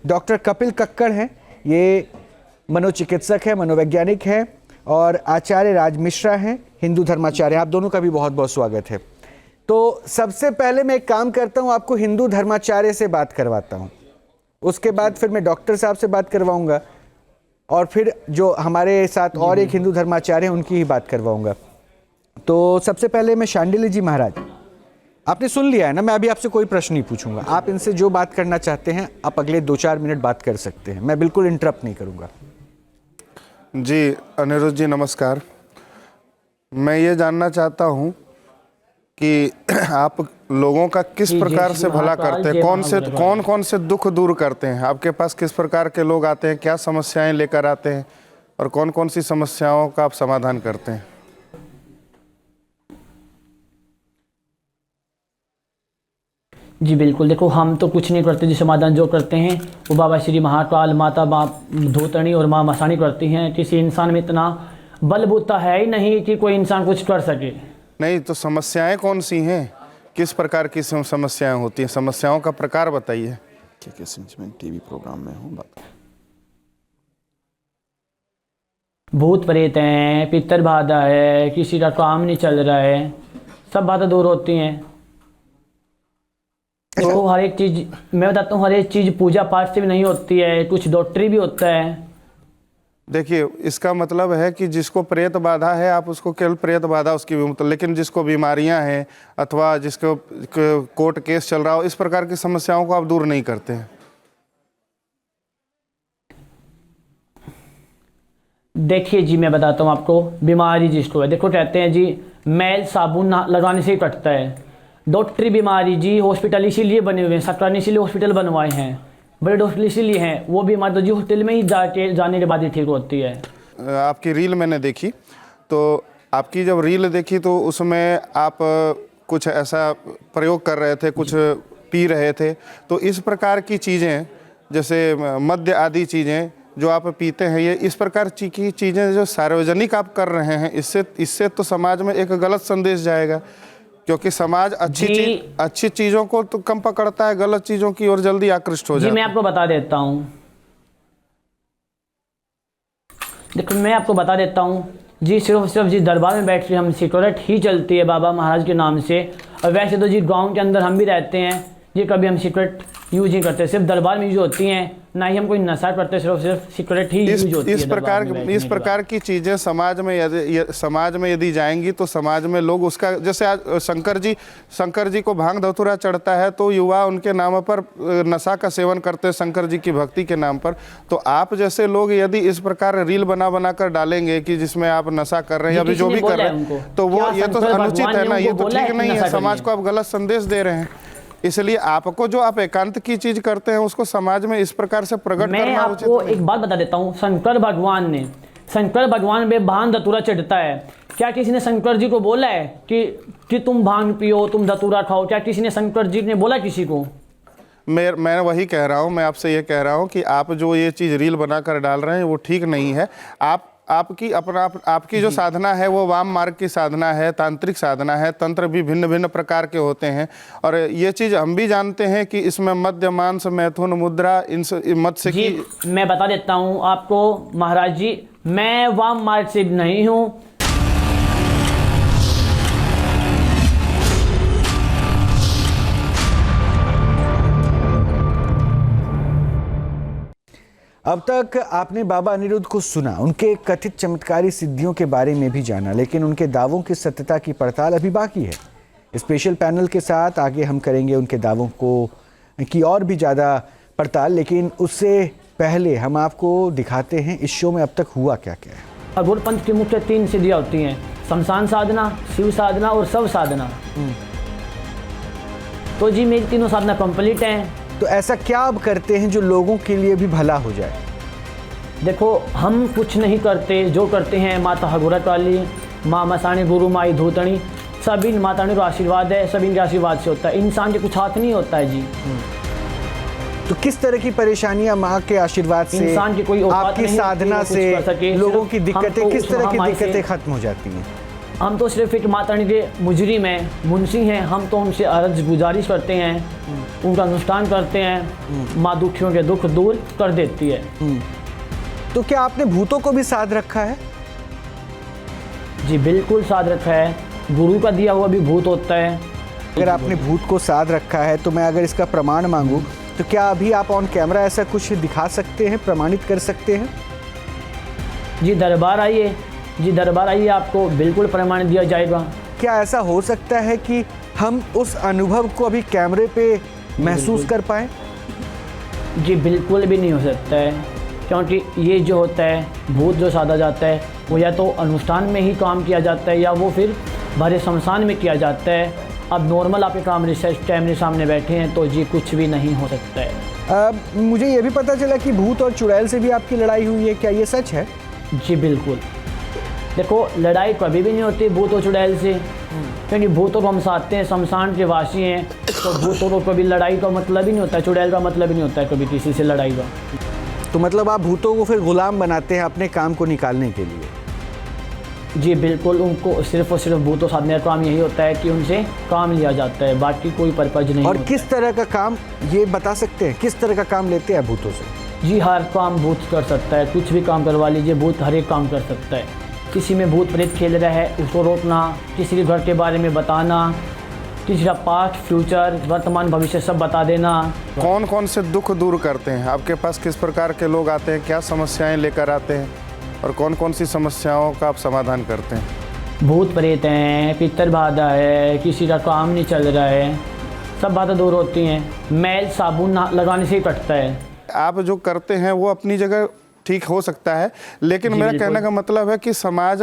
डॉक्टर कपिल कक्कड़ हैं, ये मनोचिकित्सक है, मनोवैज्ञानिक है, और आचार्य राज मिश्रा हैं, हिंदू धर्माचार्य। आप दोनों का भी बहुत बहुत स्वागत है। तो सबसे पहले मैं एक काम करता हूं, आपको हिंदू धर्माचार्य से बात करवाता हूं, उसके बाद फिर मैं डॉक्टर साहब से बात करवाऊंगा, और फिर जो हमारे साथ और एक हिंदू धर्माचार्य हैं उनकी ही बात करवाऊंगा। तो सबसे पहले मैं शांडिल्य जी महाराज, आपने सुन लिया है ना, मैं अभी आपसे कोई प्रश्न नहीं पूछूंगा, आप इनसे जो बात करना चाहते हैं आप अगले 2-4 मिनट बात कर सकते हैं, मैं बिल्कुल इंटरप्ट नहीं करूंगा। जी अनिरुद्ध जी नमस्कार। मैं ये जानना चाहता हूँ कि आप लोगों का किस प्रकार से भला करते हैं, कौन से दुख दूर करते हैं? आपके पास किस प्रकार के लोग आते हैं, क्या समस्याएं लेकर आते हैं, और कौन कौन सी समस्याओं का आप समाधान करते हैं? जी बिल्कुल, देखो हम तो कुछ नहीं करते, जो समाधान जो करते हैं वो बाबा श्री महाकाल, माता धूतरणी और माँ मसानी करती हैं। किसी इंसान में इतना बलबूता है ही नहीं कि कोई इंसान कुछ कर सके। नहीं तो समस्याएं कौन सी हैं, किस प्रकार की समस्याएं होती हैं, समस्याओं का प्रकार बताइए। ठीक है, मैं टीवी प्रोग्राम में हूँ, बात। भूत प्रेत हैं, पितर बाधा है, किसी का काम नहीं चल रहा है, सब बातें दूर होती हैं। देखो हर एक चीज मैं बताता हूँ, हर एक चीज पूजा पाठ से भी नहीं होती है, कुछ डॉक्टरी भी होता है। देखिए इसका मतलब है कि जिसको प्रेत बाधा है आप उसको केवल प्रेत बाधा उसकी भी मतलब, लेकिन जिसको बीमारियां हैं अथवा जिसको कोर्ट केस चल रहा हो, इस प्रकार की समस्याओं को आप दूर नहीं करते हैं। देखिए जी मैं बताता हूँ आपको, बीमारी जिसको है, देखो कहते हैं जी मैल साबुन लगाने से ही कटता है। डॉक्टरी बीमारी जी हॉस्पिटल इसीलिए बने हुए हैं, सरकार ने इसीलिए हॉस्पिटल बनवाए हैं, बड़े हॉस्पिटल इसीलिए हैं, वो बीमारी तो जी हॉस्पिटल में ही जाने के बाद ही ठीक होती है। आपकी रील मैंने देखी, तो आपकी जब रील देखी तो उसमें आप कुछ ऐसा प्रयोग कर रहे थे, कुछ पी रहे थे, तो इस प्रकार की चीज़ें जैसे मद्य आदि चीज़ें जो आप पीते हैं, ये इस प्रकार की चीज़ें जो सार्वजनिक आप कर रहे हैं, इससे तो समाज में एक गलत संदेश जाएगा, क्योंकि समाज अच्छी चीज़ों को तो कम पकड़ता है, गलत चीज़ों की ओर जल्दी आकृष्ट हो जाता है। जी मैं आपको बता देता हूँ, देखो मैं आपको बता देता हूँ जी, सिर्फ जी दरबार में बैठ के हम सिगरेट ही चलती है बाबा महाराज के नाम से, और वैसे तो जी गांव के अंदर हम भी रहते हैं जी, कभी हम सिगरेट यूज नहीं करते, सिर्फ दरबार में यूज होती हैं, ना ही हम कोई नशा करते, सिर्फ सिगरेट ही यूज होती है। इस प्रकार की चीज़ें समाज में यदि जाएंगी तो समाज में लोग उसका, जैसे आज शंकर जी को भांग धतूरा चढ़ता है तो युवा उनके नाम पर नशा का सेवन करते हैं शंकर जी की भक्ति के नाम पर। तो आप जैसे लोग यदि इस प्रकार रील बना कर डालेंगे कि जिसमें आप नशा कर रहे हैं या भी जो भी कर रहे हैं, तो वो ये तो अनुचित है ना, ये तो ठीक नहीं है, समाज को आप गलत संदेश दे रहे हैं। इसलिए आपको जो आप एकांत की चीज करते हैं उसको समाज में इस प्रकार से प्रकट करना उचित है। मैं आपको एक बात बता देता हूँ, शंकर भगवान में भांग धतूरा चढ़ता है, क्या किसी ने शंकर जी को बोला है कि तुम भांग पियो, तुम धतूरा खाओ? क्या किसी ने शंकर जी ने बोला किसी को? मैं वही कह रहा हूँ, मैं आपसे ये कह रहा हूँ कि आप जो ये चीज़ रील बनाकर डाल रहे हैं वो ठीक नहीं है। आपकी जो साधना है वो वाम मार्ग की साधना है, तांत्रिक साधना है, तंत्र भी भिन्न भिन्न प्रकार के होते हैं, और ये चीज़ हम भी जानते हैं कि इसमें मध्य मांस मैथुन मुद्रा इन मत्स्य की। मैं बता देता हूँ आपको महाराज जी, मैं वाम मार्ग से नहीं हूँ। अब तक आपने बाबा अनिरुद्ध को सुना, उनके कथित चमत्कारी सिद्धियों के बारे में भी जाना, लेकिन उनके दावों की सत्यता की पड़ताल अभी बाकी है। स्पेशल पैनल के साथ आगे हम करेंगे उनके दावों की और भी ज़्यादा पड़ताल, लेकिन उससे पहले हम आपको दिखाते हैं इस शो में अब तक हुआ क्या क्या है। गौड़ पंथ की मुख्य 3 सिद्धियाँ होती हैं, शमशान साधना, शिव साधना और शव साधना। तो जी मेरी तीनों साधना कंप्लीट हैं। तो ऐसा क्या अब करते हैं जो लोगों के लिए भी भला हो जाए? देखो हम कुछ नहीं करते, जो करते हैं माता हगुरा काली, माँ मसाणी, गुरु माई धूतणी, सभी माताओं का आशीर्वाद है, सभी के आशीर्वाद से होता है, इंसान के कुछ हाथ नहीं होता है जी। तो किस तरह की परेशानियां माँ के आशीर्वाद से, इंसान की कोई औकात आपकी नहीं साधना से लोगों की दिक्कतें, तो किस तरह की दिक्कतें खत्म हो जाती हैं? हम तो सिर्फ एक माता रानी के मुजरिम हैं, मुंशी हैं, हम तो उनसे अर्ज गुजारिश करते हैं, उनका अनुष्ठान करते हैं, माँ दुखियों के दुख दूर कर देती है। तो क्या आपने भूतों को भी साध रखा है? जी बिल्कुल साध रखा है, गुरु का दिया हुआ भी भूत होता है। अगर आपने भूत को साध रखा है तो मैं अगर इसका प्रमाण मांगूं तो क्या अभी आप ऑन कैमरा ऐसा कुछ दिखा सकते हैं, प्रमाणित कर सकते हैं? जी दरबार आइए, आपको बिल्कुल प्रमाण दिया जाएगा। क्या ऐसा हो सकता है कि हम उस अनुभव को अभी कैमरे पे महसूस कर पाएं? जी बिल्कुल भी नहीं हो सकता है, क्योंकि ये जो होता है भूत जो साधा जाता है वो या तो अनुष्ठान में ही काम किया जाता है या वो फिर भरे शमशान में किया जाता है। अब नॉर्मल आपके कैमरे सामने बैठे हैं तो जी कुछ भी नहीं हो सकता है। मुझे ये भी पता चला कि भूत और चुड़ैल से भी आपकी लड़ाई हुई है, क्या ये सच है? जी बिल्कुल। देखो लड़ाई कभी भी नहीं होती भूत और चुड़ैल से, क्योंकि भूतों को हम साधते हैं, शमशान के वासी हैं, तो भूतों को कभी लड़ाई का मतलब ही नहीं होता है, चुड़ैल का मतलब ही नहीं होता है कभी किसी से लड़ाई का। तो मतलब आप भूतों को फिर गुलाम बनाते हैं अपने काम को निकालने के लिए? जी बिल्कुल, उनको सिर्फ और सिर्फ भूतों साधने का काम यही होता है कि उनसे काम लिया जाता है, बाकी कोई पर्पज नहीं। और किस तरह का काम ये बता सकते हैं, किस तरह का काम लेते हैं भूतों से? जी हर काम भूत कर सकता है, कुछ भी काम करवा लीजिए, भूत हर एक काम कर सकता है। किसी में भूत प्रेत खेल रहा है उसको रोकना, किसी के घर के बारे में बताना, किसी का पास्ट फ्यूचर वर्तमान भविष्य सब बता देना। कौन कौन से दुख दूर करते हैं आपके पास? किस प्रकार के लोग आते हैं, क्या समस्याएं लेकर आते हैं और कौन कौन सी समस्याओं का आप समाधान करते हैं? भूत प्रेत हैं, पितर बाधा है, किसी का काम नहीं चल रहा है, सब बातें दूर होती हैं। मैल साबुन लगाने से ही कटता है। आप जो करते हैं वो अपनी जगह ठीक हो सकता है, लेकिन मेरा कहने का मतलब है कि समाज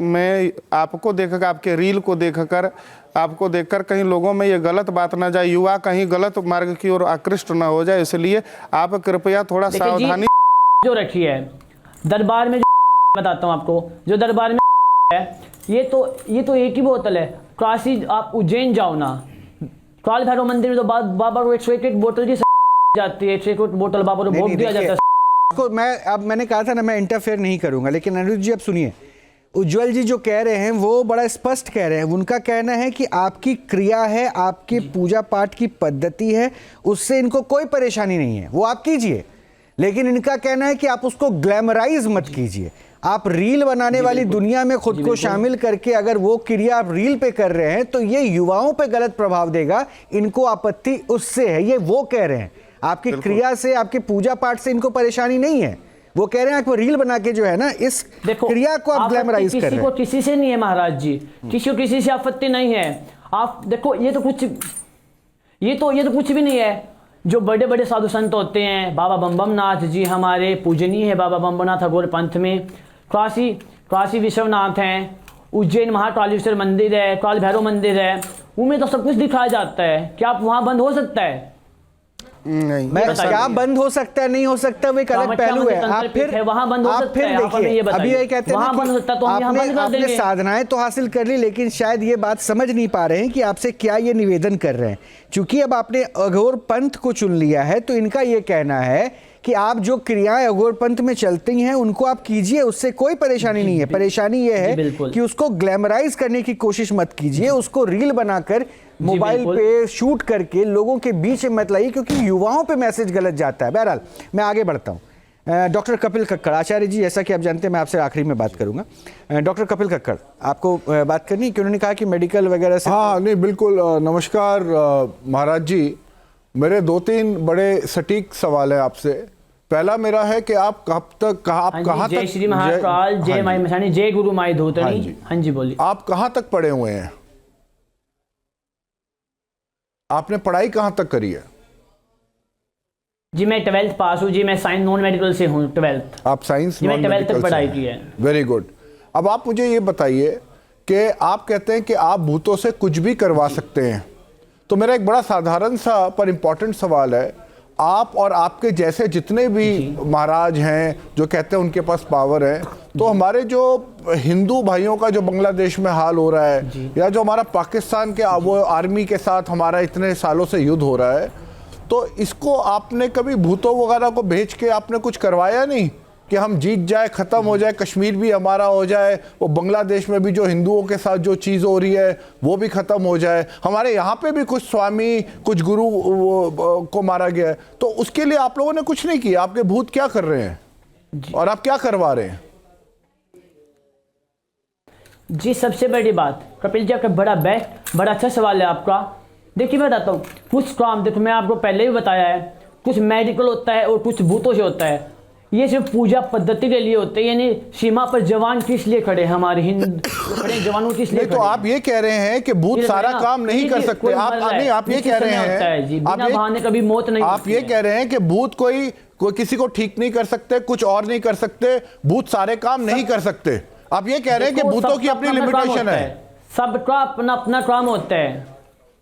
में आपको देखकर, आपके रील को देखकर, आपको देखकर कहीं लोगों में ये गलत बात ना जाए, युवा कहीं गलत मार्ग की ओर आकृष्ट ना हो जाए, इसलिए आप कृपया थोड़ा सावधानी जो रखी है। दरबार में बताता हूँ आपको, जो दरबार में है। ये तो एक ही बोतल है। काशी आप उज्जैन जाओ ना, काल भैरव मंदिर में तो बाबा को 101 बोतल की जाती है, 101 बोतल बाबा को भोग दिया जाता है। को मैंने कहा था ना, मैं इंटरफेयर नहीं करूंगा, लेकिन अनिरुद्ध जी अब सुनिए, उज्जवल जी जो कह रहे हैं वो बड़ा स्पष्ट कह रहे हैं। उनका कहना है कि आपकी क्रिया है, आपकी पूजा पाठ की पद्धति है, उससे इनको कोई परेशानी नहीं है, वो आप कीजिए। लेकिन इनका कहना है कि आप उसको ग्लैमराइज मत कीजिए। आप रील बनाने वाली दुनिया में खुद को शामिल करके अगर वो क्रिया आप रील पे कर रहे हैं तो ये युवाओं पे गलत प्रभाव देगा। इनको आपत्ति उससे है, ये वो कह रहे हैं। आपकी क्रिया से, आपके पूजा पाठ से इनको परेशानी नहीं है। वो कह रहे हैं आप रील बना के जो है ना, इस क्रिया को आप ग्लैमराइज कर रहे हैं। किसी को किसी से नहीं है महाराज जी, किसी को किसी से आपत्ति नहीं है। आप देखो, ये तो कुछ भी नहीं है। जो बड़े बड़े साधु संत होते हैं, बाबा बम नाथ जी हमारे पूजनीय है, बाबा बम नाथ अघोर पंथ में, काशी विश्वनाथ हैं, उज्जैन महाकालेश्वर मंदिर है, काल भैरव मंदिर है, उनमें तो सब कुछ दिखाया जाता है। क्या आप वहां बंद हो सकता है? नहीं, मैं क्या बंद हो सकता है, नहीं हो सकता, वो एक अलग पहलू है। आप फिर वहां बंद हो सकता है, देखिए, अभी ये कहते हैं वहां बंद होता है तो हम बंद कर आपने देंगे। साधनाएं तो हासिल कर ली, लेकिन शायद ये बात समझ नहीं पा रहे हैं कि आपसे क्या ये निवेदन कर रहे हैं। क्योंकि अब आपने अघोर पंथ को चुन लिया है, तो इनका ये कहना है कि आप जो क्रियाएं अघोर पंथ में चलती हैं उनको आप कीजिए, उससे कोई परेशानी नहीं है। परेशानी ये है कि उसको ग्लैमराइज करने की कोशिश मत कीजिए, उसको रील बनाकर मोबाइल पे शूट करके लोगों के बीच में मत लाइए, क्योंकि युवाओं पे मैसेज गलत जाता है। बहरहाल मैं आगे बढ़ता हूँ। डॉक्टर कपिल कक्कड़, आचार्य जी, जैसा कि आप जानते हैं मैं आपसे आखिरी में बात करूंगा। डॉक्टर कपिल कक्कड़, आपको बात करनी है कि उन्होंने कहा कि मेडिकल वगैरह से। हाँ, नहीं, बिल्कुल। नमस्कार महाराज जी, मेरे 2-3 बड़े सटीक सवाल है आपसे। पहला मेरा है कि आप कहाँ तक, जय श्री महाकाल, जय माई मसानी, जय गुरु माई धोतनी। हाँ जी बोलिए। आप कहाँ तक पढ़े हुए हैं? आपने पढ़ाई कहाँ तक करी है? जी मैं 12th पास हूँ जी, मैं साइंस नॉन मेडिकल से हूँ। 12th आप साइंस नॉन मेडिकल 12th तक पढ़ाई की है। Very good. अब आप मुझे ये बताइए कि आप कहते हैं कि आप भूतों से कुछ भी करवा सकते हैं, तो मेरा एक बड़ा साधारण सा पर इंपॉर्टेंट सवाल है, आप और आपके जैसे जितने भी महाराज हैं जो कहते हैं उनके पास पावर है, तो हमारे जो हिंदू भाइयों का जो बांग्लादेश में हाल हो रहा है, या जो हमारा पाकिस्तान के वो आर्मी के साथ हमारा इतने सालों से युद्ध हो रहा है, तो इसको आपने कभी भूतों वगैरह को भेज के आपने कुछ करवाया नहीं कि हम जीत जाए, ख़त्म हो जाए, कश्मीर भी हमारा हो जाए, वो बांग्लादेश में भी जो हिंदुओं के साथ जो चीज़ हो रही है वो भी ख़त्म हो जाए, हमारे यहाँ पे भी कुछ स्वामी, कुछ गुरु को मारा गया है, तो उसके लिए आप लोगों ने कुछ नहीं किया? आपके भूत क्या कर रहे हैं और आप क्या करवा रहे हैं? जी सबसे बड़ी बात कपिल जी, आपका बड़ा अच्छा सवाल है आपका। देखिए मैं बताता हूँ, कुछ काम देखो मैं आपको पहले भी बताया है, कुछ मेडिकल होता है और कुछ भूतों से होता है। ये सिर्फ पूजा पद्धति के लिए होते हैं, यानी सीमा पर जवान किस लिए खड़े हैं, हमारे हिंदू खड़े जवानों किस लिए? तो आप ये कह रहे हैं कि भूत सारा काम नहीं कर सकते? आप नहीं, आप ये कह रहे हैं, बिना बहाने कभी मौत नहीं। आप ये कह रहे हैं कि भूत कोई किसी को ठीक नहीं कर सकते, कुछ और नहीं कर सकते, भूत सारे काम नहीं कर सकते। आप ये कह रहे हैं कि भूतों की अपनी लिमिटेशन है, सबका अपना अपना काम होता है।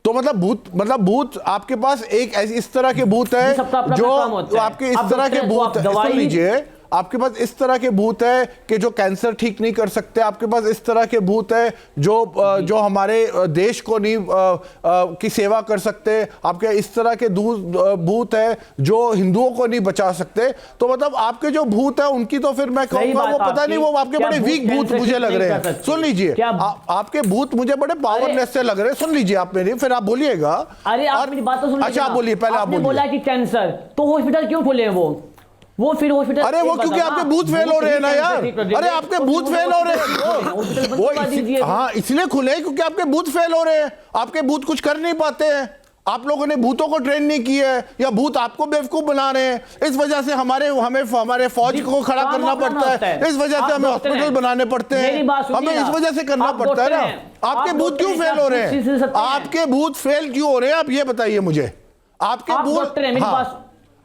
तो मतलब भूत आपके पास एक इस तरह के भूत है जो आपके इस तरह के भूत, सुन लीजिए, आपके पास इस तरह के भूत है कि जो कैंसर ठीक नहीं कर सकते, आपके पास इस तरह के भूत है जो हमारे देश को नहीं की सेवा कर सकते, आपके इस तरह के भूत है जो हिंदुओं को नहीं बचा सकते। तो मतलब आपके जो भूत है उनकी तो फिर मैं कहूंगा वो पता नहीं, वो आपके बड़े वीक भूत मुझे लग रहे हैं। सुन लीजिए, आपके भूत मुझे बड़े पावरलेस से लग रहे हैं। सुन लीजिए आप मेरी, फिर आप बोलिएगा। अरे आप मेरी बात तो सुन लीजिए। अच्छा आप बोलिए, पहले आप बोलिए। बोला कि कैंसर, तो हॉस्पिटल क्यों खोले वो फिर हॉस्पिटल? अरे वो क्योंकि आपके भूत फेल हो रहे हैं ना यार, अरे आपके भूत फेल हो रहे हैं वो हाँ इसलिए खुले क्योंकि आपके भूत फेल हो रहे हैं, आपके भूत कुछ कर नहीं पाते हैं, आप लोगों ने भूतों को ट्रेन नहीं किया है, या भूत आपको बेवकूफ बना रहे हैं। इस वजह से हमें फौज को खड़ा करना पड़ता है, इस वजह से हमें हॉस्पिटल बनाने पड़ते हैं, हमें इस वजह से करना पड़ता है ना। आपके भूत क्यों फेल हो रहे हैं? आपके भूत फेल क्यों हो रहे हैं? आप ये बताइए मुझे। आपके भूत,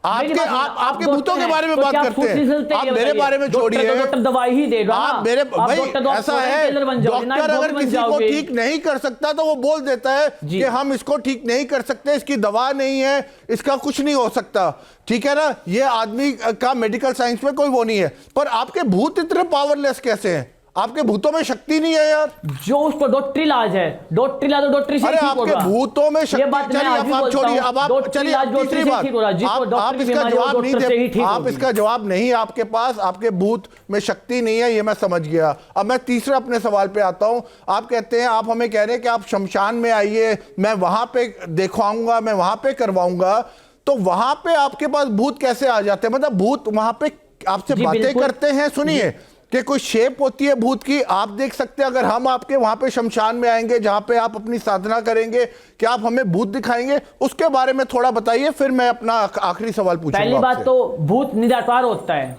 आपके भूतों के बारे में बात करते हैं, आप मेरे बारे में छोड़िए। दवाई ही देगा आप मेरे भाई, ऐसा है डॉक्टर अगर किसी को ठीक नहीं कर सकता तो वो बोल देता है कि हम इसको ठीक नहीं कर सकते, इसकी दवा नहीं है, इसका कुछ नहीं हो सकता, ठीक है ना। ये आदमी का मेडिकल साइंस में कोई वो नहीं है। पर आपके भूत इतने पावरलेस कैसे हैं? आपके भूतों में शक्ति नहीं है यार। जो उसको डॉक्टरी इलाज है, डॉक्टरी इलाज तो डॉक्टरी से अरे ठीक हो आपके रहा। भूतों में ये शक्ति, बात मैं चलिए आज भी आप बोलता छोड़िए, हूं, अब आप डॉक्टरी चलिए इलाज आप डॉक्टरी तीसरी से बात, ठीक हो रहा, जिसको आप डॉक्टर की इसका बीमारी हो, जवाब नहीं डॉक्टर से ही दे, ठीक आप होगी। इसका जवाब नहीं, आपके पास आपके भूत में शक्ति नहीं है, ये मैं समझ गया। अब मैं तीसरे अपने सवाल पे आता हूं। आप कहते हैं, आप हमें कह रहे हैं कि आप शमशान में आइए, मैं वहां पे दिखवाऊंगा, मैं वहां पे करवाऊंगा। तो वहां पे आपके पास भूत कैसे आ जाते हैं? मतलब भूत वहां पे आपसे जी, बातें बिल्कुल। करते हैं? सुनिए कि कोई शेप होती है भूत की, आप देख सकते हैं। अगर हम आपके वहां पे शमशान में आएंगे जहां पे आप अपनी साधना करेंगे, क्या आप हमें भूत दिखाएंगे? उसके बारे में थोड़ा बताइए, फिर मैं अपना आखिरी सवाल पूछूंगा। पहली बात आपसे। तो भूत निराकार होता है।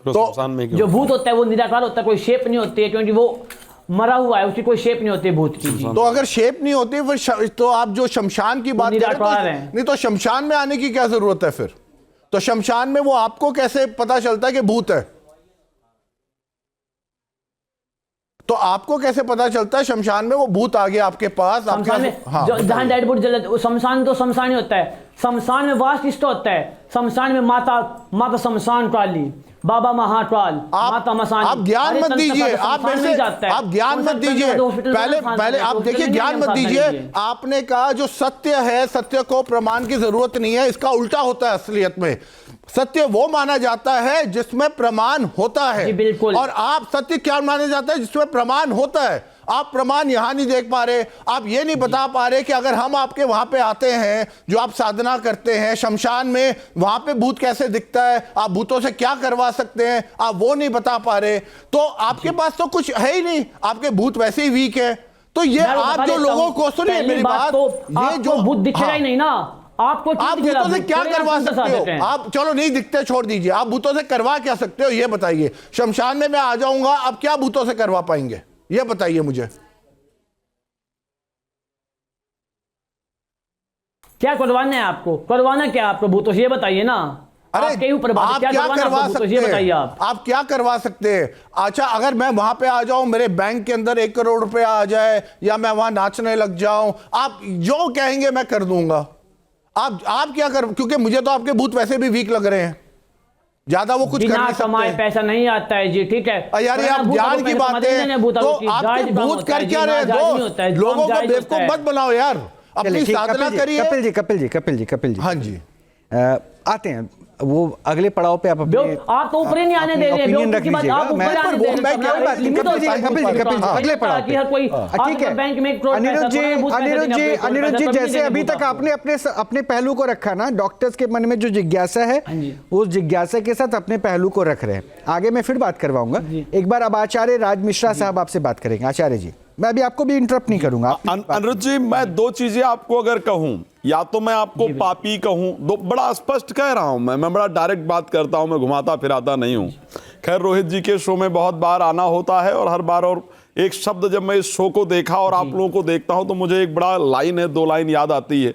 जो भूत होता है वो निराकार होता है, कोई शेप नहीं होती है, क्योंकि वो मरा हुआ है, उसकी कोई शेप नहीं होती है भूत की। तो अगर शेप नहीं होती फिर तो आप जो शमशान की बात कर रहे निराकार हैं, है। नहीं तो शमशान में आने की क्या जरूरत है फिर? तो शमशान में वो आपको कैसे पता चलता है कि भूत है? तो आपको कैसे पता चलता है शमशान में वो भूत आ गया आपके पास? शमशान में जहां डेड बॉडी जल, शमशान तो शमशान ही होता है। शमशान में वास किसका होता है? शमशान में माता शमशान काली, बाबा महाकाल, माता मसानी। आप ज्ञान मत दीजिए, आप ज्ञान मत दीजिए। पहले आप देखिए, ज्ञान मत दीजिए। आपने कहा जो सत्य है, सत्य को प्रमाण की जरूरत नहीं है, इसका उल्टा होता है असलियत में। सत्य वो माना जाता है जिसमें प्रमाण होता है। जी बिल्कुल। और आप सत्य क्या माना जाता है? जिसमें प्रमाण होता है। आप प्रमाण यहां नहीं देख पा रहे, आप ये नहीं बता पा रहे कि अगर हम आपके वहां पे आते हैं, जो आप साधना करते हैं शमशान में, वहां पे भूत कैसे दिखता है, आप भूतों से क्या करवा सकते हैं, आप वो नहीं बता पा रहे। तो आपके पास तो कुछ है ही नहीं, आपके भूत वैसे ही वीक है। तो ये आप जो लोगों को, सुनिए मेरी बात, ये जो भूत दिखेगा ही नहीं ना आपको, आप भूतों से क्या करवा सकते हो? आप चलो नहीं दिखते, छोड़ दीजिए, आप भूतों से करवा क्या सकते हो ये बताइए। शमशान में मैं आ जाऊंगा, आप क्या भूतों से करवा पाएंगे ये बताइए मुझे। क्या करवाना है आपको? करवाना क्या आपको भूतों से ये बताइए ना। अरे आपके ऊपर बात है, आप क्या करवा सकते ये बताइए हैं? आप क्या करवा सकते हैं? अच्छा, अगर मैं वहां पे आ जाऊं, मेरे बैंक के अंदर 1 करोड़ रुपया आ जाए, या मैं वहां नाचने लग जाऊं, आप जो कहेंगे मैं कर दूंगा। आप क्या कर, क्योंकि मुझे तो आपके भूत वैसे भी वीक लग रहे हैं, ज्यादा वो कुछ कर नहीं कमाए सकते। पैसा नहीं आता है जी, ठीक है यार ये आप ज्ञान की बात है, तो आपके भूत कर क्या रहे? दो लोगों को बेवकूफ मत बनाओ यार, अपनी साधना करिए। कपिल जी हाँ जी, आते हैं वो अगले पड़ाव पे। आप तो ऊपर ही नहीं आने दे रहे, ओपिनियन रख लीजिएगा। अगले पड़ाव पे ठीक है। अनिरुद्ध जी जैसे अभी तक आपने अपने पहलू को रखा ना, डॉक्टर्स के मन में जो जिज्ञासा है उस जिज्ञासा के साथ अपने पहलू को रख रहे हैं। आगे मैं फिर बात करवाऊंगा एक बार। अब आचार्य राज मिश्रा साहब आपसे बात करेंगे। आचार्य जी, मैं अभी आपको भी इंटरप्ट नहीं करूंगा। अनिरुद्ध जी, मैं 2 चीजें आपको अगर कहूं, या तो मैं आपको पापी कहूं, दो बड़ा स्पष्ट कह रहा हूं, मैं बड़ा डायरेक्ट बात करता हूं, मैं घुमाता फिराता नहीं हूं। खैर, रोहित जी के शो में बहुत बार आना होता है, और हर बार और एक शब्द जब मैं इस शो को देखा और आप लोगों को देखता हूं, तो मुझे एक बड़ा लाइन है, 2 लाइन याद आती है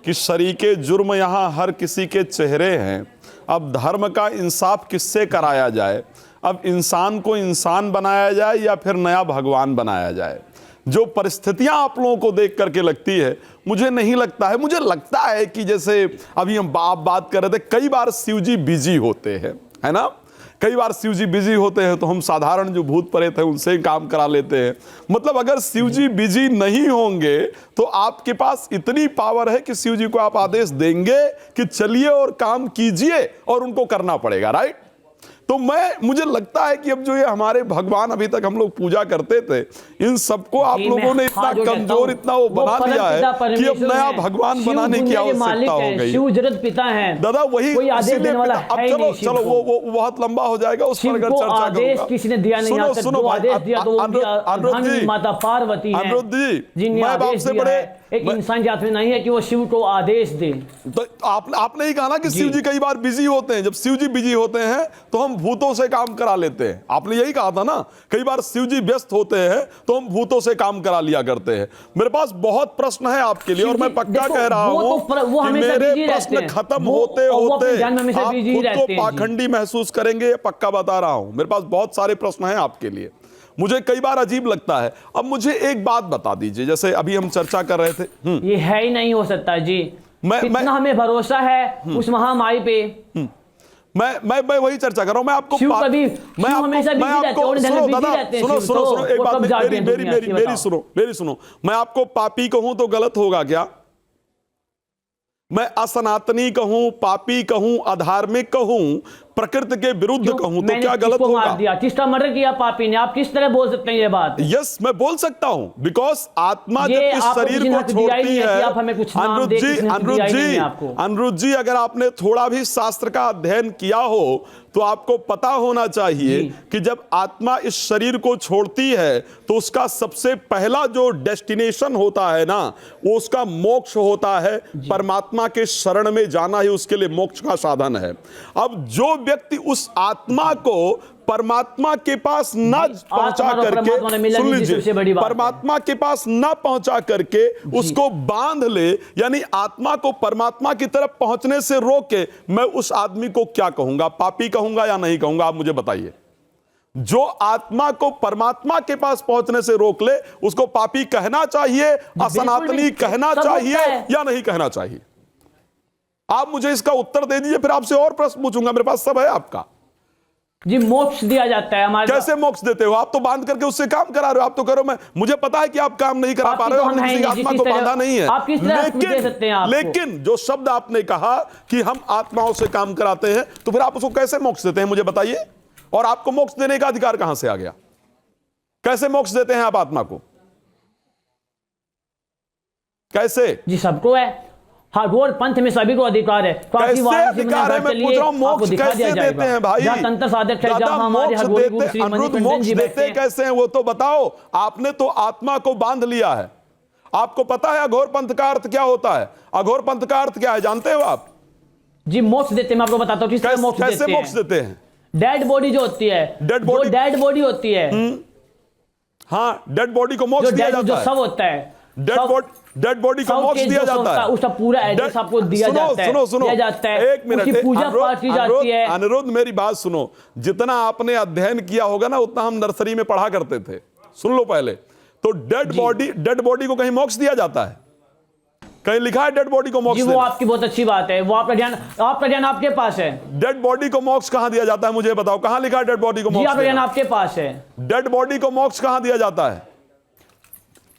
कि शरीके जुर्म यहां हर किसी के चेहरे हैं, अब धर्म का इंसाफ किससे कराया जाए, अब इंसान को इंसान बनाया जाए या फिर नया भगवान बनाया जाए। जो परिस्थितियां आप लोगों को देख करके लगती है, मुझे नहीं लगता है, मुझे लगता है कि जैसे अभी हम बात कर रहे थे, कई बार शिव जी बिजी होते हैं, है ना, कई बार शिव जी बिजी होते हैं, तो हम साधारण जो भूत प्रेत हैं उनसे काम करा लेते हैं। मतलब अगर शिव जी बिजी नहीं होंगे तो आपके पास इतनी पावर है कि शिव जी को आप आदेश देंगे कि चलिए और काम कीजिए, और उनको करना पड़ेगा, राइट। तो मुझे लगता है कि अब जो ये हमारे भगवान अभी तक हम लोग पूजा करते थे, इन सबको आप लोगों ने इतना कमजोर, इतना वो बना दिया है कि अब नया भगवान बनाने की आवश्यकता हो गई। शिव जगत पिता हैं दादा, वही अब चलो वो बहुत लंबा हो जाएगा, उस पर अगर चर्चा करूंगा। किसी ने दिया नहीं, सुनो आदेश दिया तो माता पार्वती हैं। अनिरुद्ध जी, मैं आपसे बड़े एक इंसान के हाथ में नहीं है कि वो शिव को आदेश दे। तो आपने ही कहा ना कि शिव जी कई बार बिजी होते हैं। जब शिव जी बिजी होते हैं तो हम भूतों से काम करा लेते हैं। आपने यही कहा था ना, कई बार शिव जी व्यस्त होते हैं तो हम भूतों से काम करा लिया करते हैं। मेरे पास बहुत प्रश्न है आपके लिए, और मैं पक्का कह रहा हूं कि मेरे प्रश्न खत्म होते होते आप खुद को पाखंडी महसूस करेंगे, पक्का बता रहा हूं। मेरे पास बहुत सारे प्रश्न हैं आपके लिए, मुझे कई बार अजीब लगता है। अब मुझे एक बात बता दीजिए, जैसे अभी हम चर्चा कर रहे थे, ये है ही नहीं हो सकता जी, इतना हमें भरोसा है उस महामारी पे। मैं वही चर्चा कर रहा हूं। मैं आपको शिव कभी मैं हमेशा बिजी रहते हैं और सुनो बिजी दादा, रहते हैं सुनो शिव, सुनो तो सुनो एक वो बात कब जाते हैं दुनिया की, बताओ। मेरी सुनो। मैं आपको पापी कहूं तो गलत होगा क्या? मैं असनातनी कहूं, पापी कहूं, अधार्मिक कहूं, प्रकृति के विरुद्ध कहूं तो क्या गलत होगा? मार दिया, किसका मर्डर किया पापी ने, आप किस तरह बोल सकते हैं ये बात? यस, मैं बोल सकता हूं, बिकॉज आत्मा जब इस शरीर को छोड़ती है। अनिरुद्ध जी, अगर आपने थोड़ा भी शास्त्र का अध्ययन किया हो तो आपको पता होना चाहिए कि जब आत्मा इस शरीर को छोड़ती है तो उसका सबसे पहला जो डेस्टिनेशन होता है ना, वो उसका मोक्ष होता है। परमात्मा के शरण में जाना ही उसके लिए मोक्ष का साधन है। अब जो व्यक्ति उस आत्मा को परमात्मा के पास ना पहुंचा करके, सुन लीजिए, परमात्मा के पास ना पहुंचा करके उसको बांध ले, यानी आत्मा को परमात्मा की तरफ पहुंचने से रोके, मैं उस आदमी को क्या कहूंगा? पापी कहूंगा या नहीं कहूंगा? आप मुझे बताइए। जो आत्मा को परमात्मा के पास पहुंचने से रोक ले उसको पापी कहना चाहिए, असनातनी कहना चाहिए या नहीं कहना चाहिए? आप मुझे इसका उत्तर दे दीजिए, फिर आपसे और प्रश्न पूछूंगा, मेरे पास सब है आपका। जी, मोक्ष दिया जाता है हमारे। कैसे मोक्ष देते हो? आप तो बांध करके उससे काम करा रहे हो। आप तो करो, मैं मुझे पता है कि आप काम नहीं करा पा रहे हो, आपने किसी आत्मा को बांधा नहीं है। आप किस तरह दे सकते हैं आपको? लेकिन जो शब्द आपने कहा कि हम आत्माओं से काम कराते हैं, तो फिर आप उसको कैसे मोक्ष देते हैं मुझे बताइए। और आपको मोक्ष देने का अधिकार कहां से आ गया? कैसे मोक्ष देते हैं आप आत्मा को? कैसे? जी, सबको है, हर पंथ में सभी को अधिकार है। कैसे अधिकार है? मैं पूछ रहा हूं, मोक्ष कैसे देते हैं भाई? तंत्र साधक है, जहां हमारे अनिरुद्ध मोक्ष देते कैसे हैं वो तो बताओ। आपने तो आत्मा को बांध लिया है। आपको पता है अघोर पंथ का अर्थ क्या होता है? अघोर पंथ का अर्थ क्या है जानते हो आप? जी, मोक्ष देते हैं, मैं आपको बताता हूँ किस तरह मोक्ष देते हैं। कैसे मोक्ष देते हैं? डेड बॉडी जो होती है, डेड बॉडी होती है, हाँ, डेड बॉडी को मोक्ष दिया जाता है। सब होता है, डेड बॉडी को मोक्ष दिया जाता है। उसका पूरा एड्रेस आपको दिया जाता है। सुनो दिया जाता है, एक मिनट, उसकी पूजा पाठ की जाती है। अनिरुद्ध मेरी बात सुनो। जितना आपने अध्ययन किया होगा ना, उतना हम नर्सरी में पढ़ा करते थे। सुन लो पहले तो, डेड बॉडी को कहीं मोक्ष दिया जाता है? कहीं लिखा है डेड बॉडी को मोक्ष? वो आपकी बहुत अच्छी बात है, वो आपका ज्ञान आपके पास है। डेड बॉडी को मोक्ष कहां दिया जाता है मुझे बताओ? कहां लिखा है डेड बॉडी को मोक्ष? आपका ज्ञान आपके पास है। डेड बॉडी को मोक्ष कहां दिया जाता है?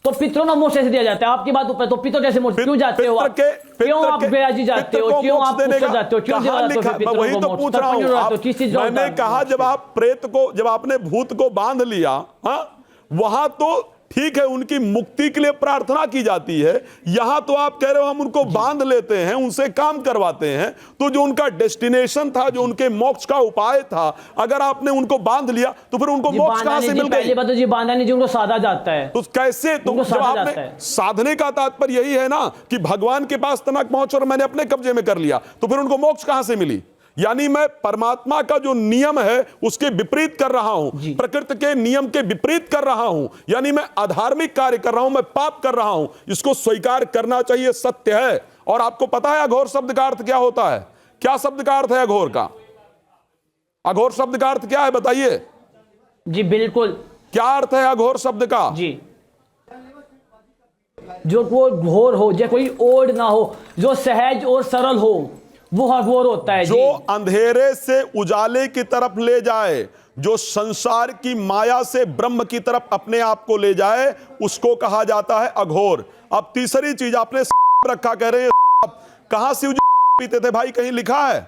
तो पितरों को मोक्ष कैसे दिया जाता है? आपकी बात ऊपर, तो पितरों कैसे मोक्ष क्यों जाते हो आप? क्यों आप गयाजी जाते हो? क्यों आप उससे जाते हो? क्यों मैं वही तो पूछ रहा हूं। मैंने कहा जब आप प्रेत को, जब आपने भूत को बांध लिया, हाँ, वहां तो ठीक है, उनकी मुक्ति के लिए प्रार्थना की जाती है। यहां तो आप कह रहे हो हम उनको बांध लेते हैं, उनसे काम करवाते हैं। तो जो उनका डेस्टिनेशन था, जो उनके मोक्ष का उपाय था, अगर आपने उनको बांध लिया तो फिर उनको मोक्ष कहां से मिल गई? पहले जी बांधा नहीं, उनको साधा जाता है। तो कैसे? तो जब आपने साधने का तात्पर्य यही है ना कि भगवान के पास तक पहुंचो और मैंने अपने कब्जे में कर लिया, तो फिर उनको मोक्ष कहां से मिली? यानी मैं परमात्मा का जो नियम है उसके विपरीत कर रहा हूं, प्रकृति के नियम के विपरीत कर रहा हूं, यानी मैं अधार्मिक कार्य कर रहा हूं, मैं पाप कर रहा हूं। इसको स्वीकार करना चाहिए, सत्य है। और आपको पता है अघोर शब्द का अर्थ क्या होता है? क्या शब्द का अर्थ है अघोर का? अघोर शब्द का अर्थ क्या है बताइए? जी बिल्कुल, क्या अर्थ है अघोर शब्द का? जी, जो वो घोर हो, जो कोई ओढ़ ना हो, जो सहज और सरल हो, वो अघोर होता है। जो अंधेरे से उजाले की तरफ ले जाए, जो संसार की माया से ब्रह्म की तरफ अपने आप को ले जाए, उसको कहा जाता है अघोर। अब तीसरी चीज आपने रखा, कह रहे हैं कहां शिव जी पीते थे भाई? कहीं लिखा है?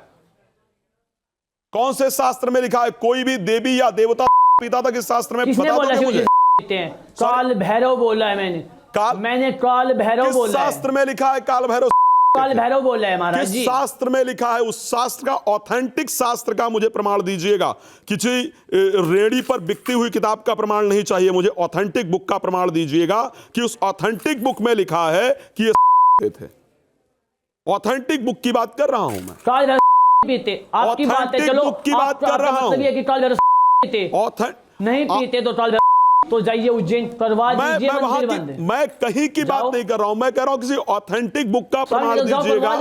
कौन से शास्त्र में लिखा है? कोई भी देवी या देवता पीता था किस शास्त्र में? किसने बोला मुझे? काल भैरव बोला है मैंने काल भैरव बोला है। शास्त्र में लिखा है काल भैरव? काल भैरव बोला है महाराज जी। शास्त्र में लिखा है? उस शास्त्र का, ऑथेंटिक शास्त्र का मुझे प्रमाण दीजिएगा। किसी रेडी पर बिकती हुई किताब का प्रमाण नहीं चाहिए मुझे, ऑथेंटिक बुक का प्रमाण दीजिएगा कि उस ऑथेंटिक बुक में लिखा है कि ये थे। ऑथेंटिक बुक की बात कर रहा हूं मैं। काल भैरव पीते, आपकी बात है, चलो बुक की बात कर रहा हूं। कि काल भैरव पीते, नहीं पीते तो काल तो जाइए उज्जैन करवा दीजिए मंदिर बंद। मैं कहीं की बात नहीं कर रहा हूं, मैं कह रहा हूं किसी ऑथेंटिक बुक का प्रमाण दीजिएगा।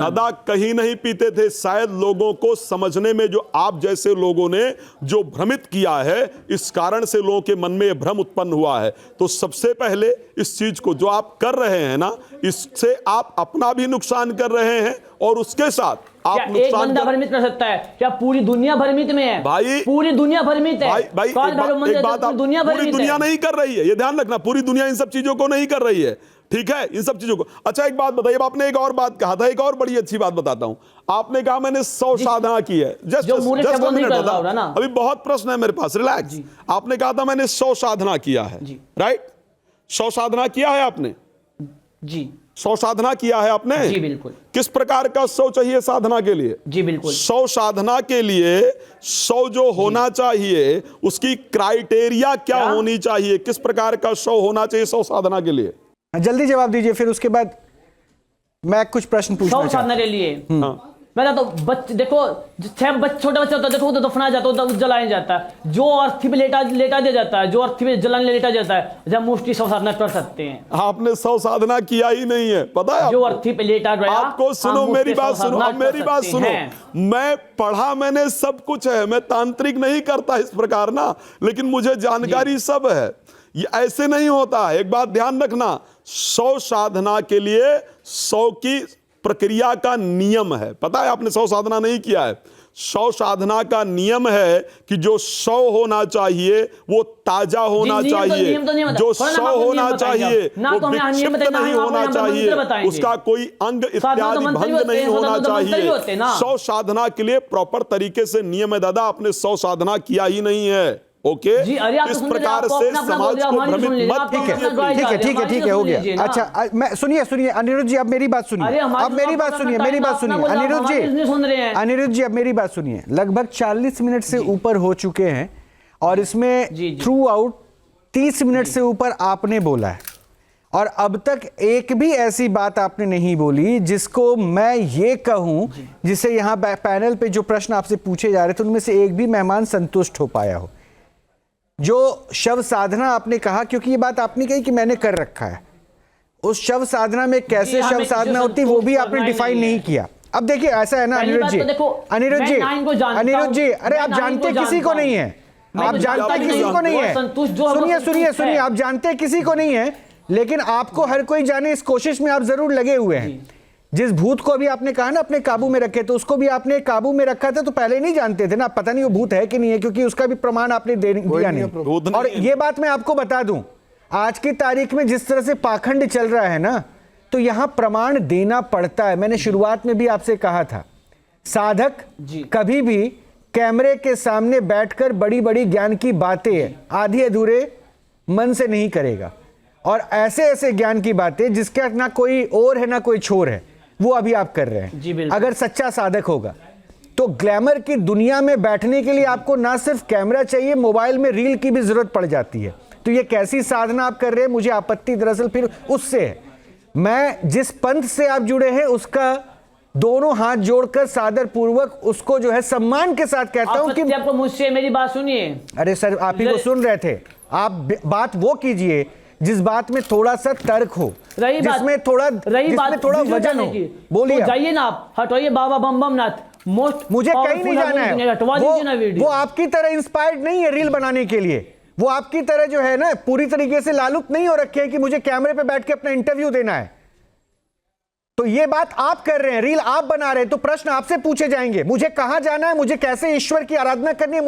दादा कहीं नहीं पीते थे। शायद लोगों को समझने में जो आप जैसे लोगों ने जो भ्रमित किया है, इस कारण से लोगों के मन में यह भ्रम उत्पन्न हुआ है। तो सबसे पहले इस चीज को जो आप कर रहे हैं ना, इससे आप अपना भी नुकसान कर रहे हैं और उसके साथ आप क्या एक नुकसान बंदा भ्रमित कर सकता है? क्या पूरी दुनिया भ्रमित में है? भाई, पूरी दुनिया भ्रमित है। भाई काश भैरव मंदिर एक बात पूरी आप, दुनिया पूरी भ्रमित दुनिया है। नहीं कर रही है, ये ध्यान रखना, पूरी दुनिया इन सब चीजों को नहीं कर रही है, ठीक है, इन सब चीजों को। अच्छा एक बात बताइए, आपने एक और बात कहा था, एक और बड़ी अच्छी बात बताता हूं। आपने कहा मैंने 100 साधना की है। जो मूर्ख है वो नहीं कर रहा होगा ना। अभी बहुत प्रश्न है मेरे पास, रिलैक्स। आपने कहा था मैंने 100 साधना किया है, राइट? 100 साधना किया है आपने? जी 100 साधना किया है आपने? जी बिल्कुल। किस प्रकार का 100 चाहिए साधना के लिए? जी बिल्कुल। 100 साधना के लिए 100 जो होना चाहिए उसकी क्राइटेरिया क्या होनी चाहिए? किस प्रकार का 100 होना चाहिए 100 साधना के लिए? जल्दी जवाब दीजिए, फिर उसके बाद मैं कुछ प्रश्न पूछना 100 साधना के लिए मैं तो बच्चे देखो, छोटा बच्चा होता है देखो, तो दफना जाता है, तो जलाया जाता है। जो अर्थी पे लेटा दिया जाता है, जो अर्थी पे जलाने लेटा जाता है, जब मुफ्ती 100 साधना कर सकते हैं। आपने 100 साधना किया ही नहीं है, पता है जो आपको? अर्थी पे लेटा गया, आपको सुनो, मेरी बात सुनो, अब मेरी बात सुनो। हैं। मैं पढ़ा, मैंने सब कुछ है, मैं तांत्रिक नहीं करता इस प्रकार ना, लेकिन मुझे जानकारी सब है। ये ऐसे नहीं होता है। एक बात ध्यान रखना, 100 साधना के लिए 100 की प्रक्रिया का नियम है। पता है आपने 100 साधना नहीं किया है। 100 साधना का नियम है कि जो 100 होना चाहिए वो ताजा होना चाहिए, जो 100 होना चाहिए वो विक्षिप्त नहीं होना चाहिए, उसका कोई अंग इत्यादि भंग नहीं होना चाहिए। 100 साधना के लिए प्रॉपर तरीके से नियम है दादा, आपने 100 साधना किया ही नहीं है। ओके जी, अरे आप इस तो प्रकार से समाज को भ्रमित मत ठीक है, हो गया। अच्छा मैं सुनिए अनिरुद्ध जी, अब मेरी बात सुनिए, अब मेरी बात सुनिए, अनिरुद्ध जी अब मेरी बात सुनिए। लगभग 40 मिनट से ऊपर हो चुके हैं और इसमें थ्रू आउट 30 मिनट से ऊपर आपने बोला है और अब तक एक भी ऐसी बात आपने नहीं बोली जिसको मैं ये कहूं, जिसे यहां पैनल पे जो प्रश्न आपसे पूछे जा रहे थे उनमें से एक भी मेहमान संतुष्ट हो पाया हो। जो शव साधना आपने कहा, क्योंकि ये बात आपने कही कि मैंने कर रखा है, उस शव साधना में कैसे शव साधना होती वो भी आपने डिफाइन नहीं किया। अब देखिए ऐसा है ना अनिरुद्ध जी, अरे आप जानते किसी को नहीं है, आप जानते किसी को नहीं है, सुनिए आप जानते किसी को नहीं है, लेकिन आपको हर कोई जाने इस कोशिश में आप जरूर लगे हुए हैं। जिस भूत को अभी आपने कहा ना अपने काबू में रखे, तो उसको भी आपने काबू में रखा था तो पहले नहीं जानते थे ना, पता नहीं वो भूत है कि नहीं है, क्योंकि उसका भी प्रमाण आपने दिया नहीं। और ये बात मैं आपको बता दूं, आज की तारीख में जिस तरह से पाखंड चल रहा है ना, तो यहां प्रमाण देना पड़ता है। मैंने शुरुआत में भी आपसे कहा था, साधक कभी भी कैमरे के सामने बैठकर बड़ी बड़ी ज्ञान की बातें आधी अधूरे मन से नहीं करेगा, और ऐसे ऐसे ज्ञान की बातें जिसका ना कोई और है ना कोई छोर है, वो अभी आप कर रहे हैं। अगर सच्चा साधक होगा तो ग्लैमर की दुनिया में बैठने के लिए आपको ना सिर्फ कैमरा चाहिए, मोबाइल में रील की भी जरूरत पड़ जाती है। तो ये कैसी साधना आप कर रहे हैं, मुझे आपत्ति दरअसल फिर उससे है। मैं जिस पंथ से आप जुड़े हैं उसका दोनों हाथ जोड़कर सादर पूर्वक उसको जो है सम्मान के साथ कहता हूं कि आपको मुझसे मेरी बात सुनिए। अरे सर आप ही को सुन रहे थे, आप बात वो कीजिए जिस बात में थोड़ा सा तर्क हो, जिसमें थोड़ा वजन हो। बोलिए, तो जाइए ना, आप हटवाइए बाबा बम बम नाथ। मुझे कहीं नहीं जाना है, वो आपकी तरह इंस्पायर्ड नहीं है रील बनाने के लिए, वो आपकी तरह जो है ना पूरी तरीके से लालुप नहीं हो रखे हैं कि मुझे कैमरे पे बैठ के अपना इंटरव्यू देना है। तो ये बात आप कर रहे हैं, रील आप बना रहे हैं, तो प्रश्न आपसे पूछे जाएंगे, मुझे कहां जाना है, मुझे कैसे ईश्वर की आराधना करनी है,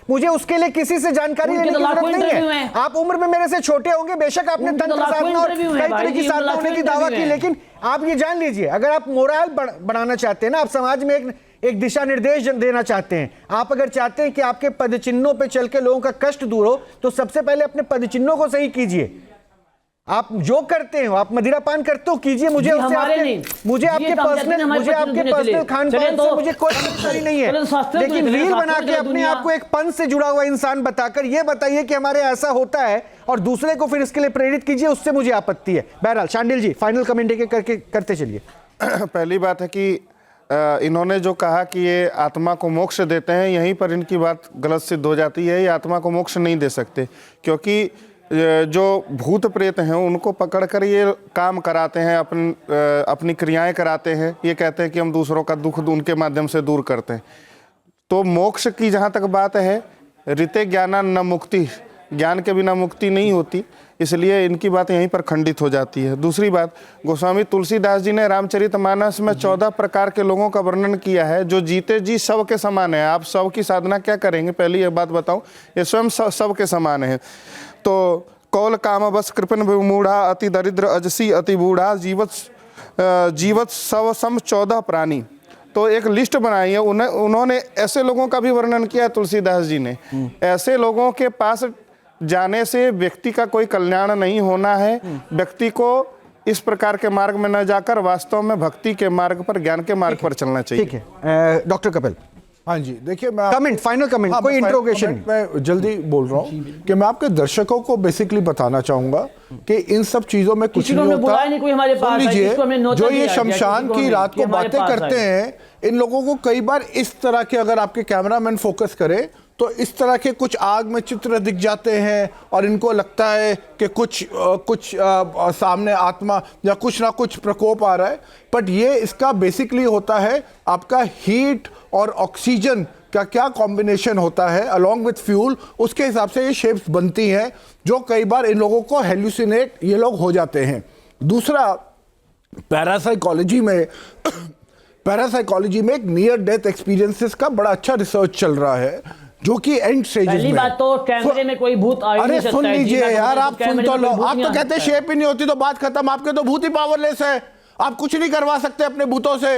मुझे उसके लिए किसी से जानकारी लेने की जरूरत नहीं है। आप उम्र में मेरे से छोटे होंगे, बेशक आपने तंत्र साधना और कई तरह की साधना होने की दावा की, लेकिन आप ये जान लीजिए, अगर आप मोरल बनाना चाहते हैं ना, आप समाज में एक दिशा निर्देश देना चाहते हैं, आप अगर चाहते हैं कि आपके पद चिन्हों पे चल के लोगों का कष्ट दूर हो, तो सबसे पहले अपने पद चिन्हों को सही कीजिए। आप जो करते हो, आप मदिरा पान करते हो, कीजिए, मुझे आपके पर्सनल खान पान से मुझे कोई दिक्कत नहीं है, लेकिन रील बना के अपने आप को एक पंथ से जुड़ा हुआ इंसान बताकर ये बताइए कि हमारे ऐसा होता है और दूसरे को फिर इसके लिए प्रेरित कीजिए, उससे मुझे आपत्ति है। बहरहाल शांडिल जी फाइनल कमेंट करते चलिए। पहली बात है कि इन्होंने जो कहा कि ये आत्मा को मोक्ष देते हैं, यहीं पर इनकी बात गलत सिद्ध हो जाती है। ये आत्मा को मोक्ष नहीं दे सकते, क्योंकि जो भूत प्रेत हैं उनको पकड़कर ये काम कराते हैं, अपनी क्रियाएं कराते हैं। ये कहते हैं कि हम दूसरों का दुख उनके माध्यम से दूर करते हैं। तो मोक्ष की जहाँ तक बात है, ऋते ज्ञाना न मुक्ति, ज्ञान के बिना मुक्ति नहीं होती, इसलिए इनकी बात यहीं पर खंडित हो जाती है। दूसरी बात, गोस्वामी तुलसीदास जी ने रामचरितमानस में 14 प्रकार के लोगों का वर्णन किया है जो जीते जी शव के समान है। आप शव की साधना क्या करेंगे, पहली ये बात बताऊं, ये स्वयं शव के समान है। तो कौल काम बस कृपन विमूढ़ा, अति दरिद्र अजसी अति बूढ़ा, जीवत शव सम 14 प्राणी। तो एक लिस्ट बनाई है उन्होंने, ऐसे लोगों का भी वर्णन किया है तुलसीदास जी ने। ऐसे लोगों के पास जाने से व्यक्ति का कोई कल्याण नहीं होना है। व्यक्ति को इस प्रकार के मार्ग में न जाकर वास्तव में भक्ति के मार्ग पर, ज्ञान के मार्ग पर चलना चाहिए। ठीक है डॉक्टर कपिल। हाँ जी, देखिए मैं कमेंट, फाइनल कमेंट, कोई इंट्रोगेशन। मैं जल्दी बोल रहा हूँ कि मैं आपके दर्शकों को बेसिकली बताना चाहूंगा कि इन सब चीजों में कुछ नहीं होता। नहीं, कोई हमारे पास सुन लीजिए, जो ये दिया शमशान की रात को बातें करते हैं, इन लोगों को कई बार इस तरह के, अगर आपके कैमरामैन फोकस करे तो इस तरह के कुछ आग में चित्र दिख जाते हैं और इनको लगता है कि कुछ सामने आत्मा या कुछ ना कुछ प्रकोप आ रहा है। बट ये इसका बेसिकली होता है आपका हीट और ऑक्सीजन का क्या कॉम्बिनेशन होता है अलॉन्ग विथ फ्यूल, उसके हिसाब से ये शेप्स बनती हैं जो कई बार इन लोगों को हेल्यूसिनेट ये लोग हो जाते हैं। दूसरा, पैरासाइकोलॉजी में एक नियर डेथ एक्सपीरियंसेस का बड़ा अच्छा रिसर्च चल रहा है जो कि एंड स्टेजेस में। पहली बात तो कैमरे में कोई भूत आ ही नहीं सकता है। सुन लीजिए यार, आप सुन तो लो, आप तो कहते हैं हैं शेप ही नहीं होती तो बात खत्म। आपके तो भूत ही पावरलेस है, आप कुछ नहीं करवा सकते अपने भूतों से,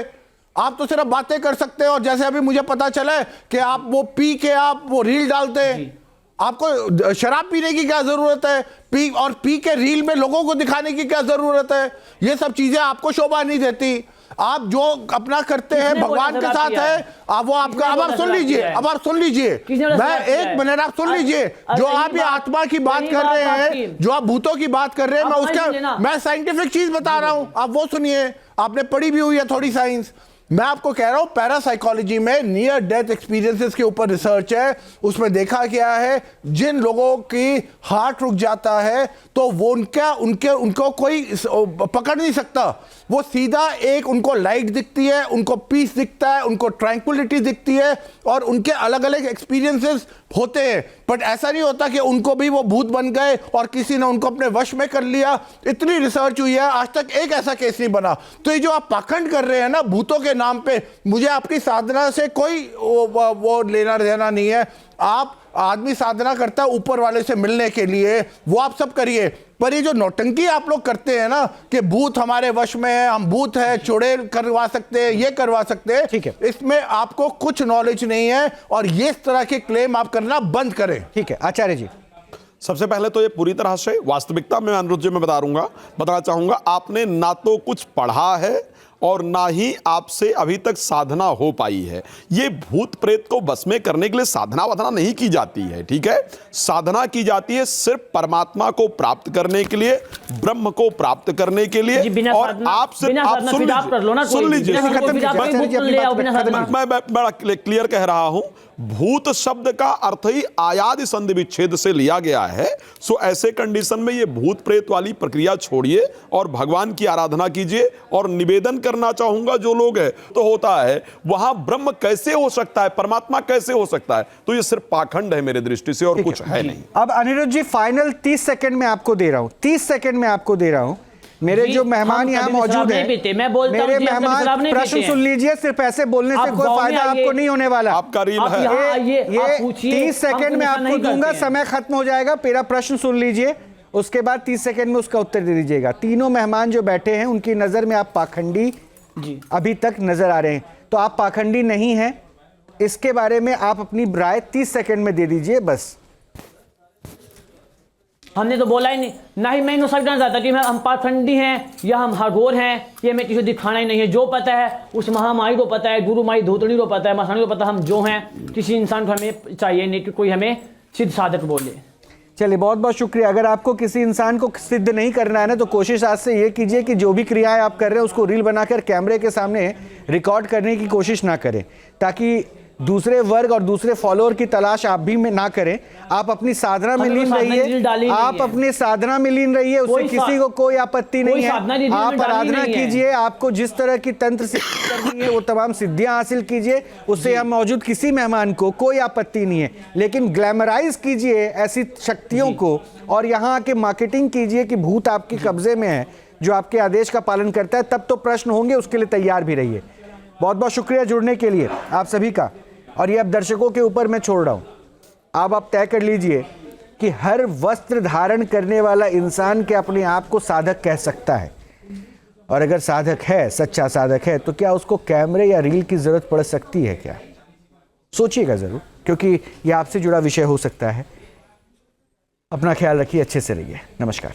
आप तो सिर्फ बातें कर सकते हैं। और जैसे अभी मुझे पता चला है कि आप वो पी के आप वो रील डालते हैं, आपको शराब पीने की क्या जरूरत है, पी के रील में लोगों को दिखाने की क्या जरूरत है। ये सब चीजें आपको शोभा नहीं देती। आप जो अपना करते हैं भगवान के साथ है, आप वो आपका। अब आप सुन लीजिए, मैं एक मिनट, आप सुन लीजिए, जो आप ये आत्मा की बात कर रहे हैं, जो आप भूतों की बात कर रहे हैं, मैं साइंटिफिक चीज बता रहा हूं, आप वो सुनिए, आपने पढ़ी भी हुई है थोड़ी साइंस। मैं आपको कह रहा हूं पैरासाइकोलॉजी में नियर डेथ एक्सपीरियंसेस के ऊपर रिसर्च है। उसमें देखा गया है जिन लोगों की हार्ट रुक जाता है तो वो उनको कोई पकड़ नहीं सकता। वो सीधा एक, उनको लाइट दिखती है, उनको पीस दिखता है, उनको ट्रैंक्विलिटी दिखती है और उनके अलग अलग एक्सपीरियंसेस होते हैं। बट ऐसा नहीं होता कि उनको भी वो भूत बन गए और किसी ने उनको अपने वश में कर लिया। इतनी रिसर्च हुई है, आज तक एक ऐसा केस नहीं बना। तो ये जो आप पाखंड कर रहे हैं ना भूतों के नाम पे, मुझे आपकी साधना से कोई वो लेना देना नहीं है। आप आदमी साधना करता है ऊपर वाले से मिलने के लिए, वो आप सब करिए। पर ये जो नौटंकी आप लोग करते हैं ना कि भूत हमारे वश में है, हम भूत है, चुड़ैल करवा सकते हैं, ये करवा सकते हैं, ठीक है, इसमें आपको कुछ नॉलेज नहीं है और ये इस तरह के क्लेम आप करना बंद करें। ठीक है आचार्य जी। सबसे पहले तो ये पूरी तरह से वास्तविकता में अनुरुद्ध जी मैं बताना चाहूंगा, आपने ना तो कुछ पढ़ा है और ना ही आपसे अभी तक साधना हो पाई है। ये भूत प्रेत को बस में करने के लिए साधना वाधना नहीं की जाती है, ठीक है। साधना की जाती है सिर्फ परमात्मा को प्राप्त करने के लिए, ब्रह्म को प्राप्त करने के लिए। और आप सुन लीजिए, मैं बड़ा क्लियर कह रहा हूं, भूत शब्द का अर्थ ही आयादि संधि विच्छेद से लिया गया है। सो ऐसे कंडीशन में ये भूत प्रेत वाली प्रक्रिया छोड़िए और भगवान की आराधना कीजिए। और निवेदन करना चाहूंगा, जो लोग है तो होता है वहां ब्रह्म कैसे हो सकता है, परमात्मा कैसे हो सकता है, तो ये सिर्फ पाखंड है मेरे दृष्टि से और कुछ है नहीं। अब अनिरुद्ध जी फाइनल 30 सेकंड में आपको दे रहा हूं, 30 सेकंड में आपको दे रहा हूं। मेरे जो मेहमान यहाँ मौजूद हैं, मेरे मेहमान प्रश्न सुन लीजिए, सिर्फ ऐसे बोलने से कोई फायदा आपको नहीं होने वाला। आपका रील है, ये 30 सेकंड में आपको दूंगा, समय खत्म हो जाएगा। मेरा प्रश्न सुन लीजिए, उसके बाद 30 सेकंड में उसका उत्तर दे दीजिएगा। तीनों मेहमान जो बैठे हैं उनकी नजर में आप पाखंडी अभी तक नजर आ रहे हैं, तो आप पाखंडी नहीं हैं, इसके बारे में आप अपनी राय 30 सेकंड में दे दीजिए बस। हमने तो बोला ही नहीं, ना ही मैं इन सकना चाहता कि हम पाखंडी हैं या हम हरगोर हैं, ये हमें किसी दिखाना ही नहीं है। जो पता है उस महामाई को पता है, गुरु माई धोतड़ी को पता है, मसानी को पता, हम जो हैं। किसी इंसान को हमें चाहिए नहीं कि कोई हमें सिद्ध साधक बोले। चलिए बहुत बहुत शुक्रिया। अगर आपको किसी इंसान को सिद्ध नहीं करना है ना, तो कोशिश आज से ये कीजिए कि जो भी क्रियाएं आप कर रहे हैं उसको रील बनाकर कैमरे के सामने रिकॉर्ड करने की कोशिश ना करें, ताकि दूसरे वर्ग और दूसरे फॉलोअर की तलाश आप भी में ना करें। आप अपनी साधना में लीन रहिए, आप अपने साधना में लीन रहिए, उससे किसी को कोई आपत्ति नहीं है। आप आराधना कीजिए, आपको जिस तरह की तंत्र सिद्धि करनी है वो तमाम सिद्धियां हासिल कीजिए, उससे यहाँ मौजूद किसी मेहमान को कोई आपत्ति नहीं है। लेकिन ग्लैमराइज कीजिए ऐसी शक्तियों को और यहाँ आके मार्केटिंग कीजिए कि भूत आपके कब्जे में है जो आपके आदेश का पालन करता है, तब तो प्रश्न होंगे, उसके लिए तैयार भी रहिए। बहुत बहुत शुक्रिया जुड़ने के लिए आप सभी का। और ये अब दर्शकों के ऊपर मैं छोड़ रहा हूं, अब आप तय कर लीजिए कि हर वस्त्र धारण करने वाला इंसान के अपने आप को साधक कह सकता है, और अगर साधक है, सच्चा साधक है, तो क्या उसको कैमरे या रील की जरूरत पड़ सकती है क्या? सोचिएगा जरूर, क्योंकि ये आपसे जुड़ा विषय हो सकता है। अपना ख्याल रखिए, अच्छे से रहिए। नमस्कार।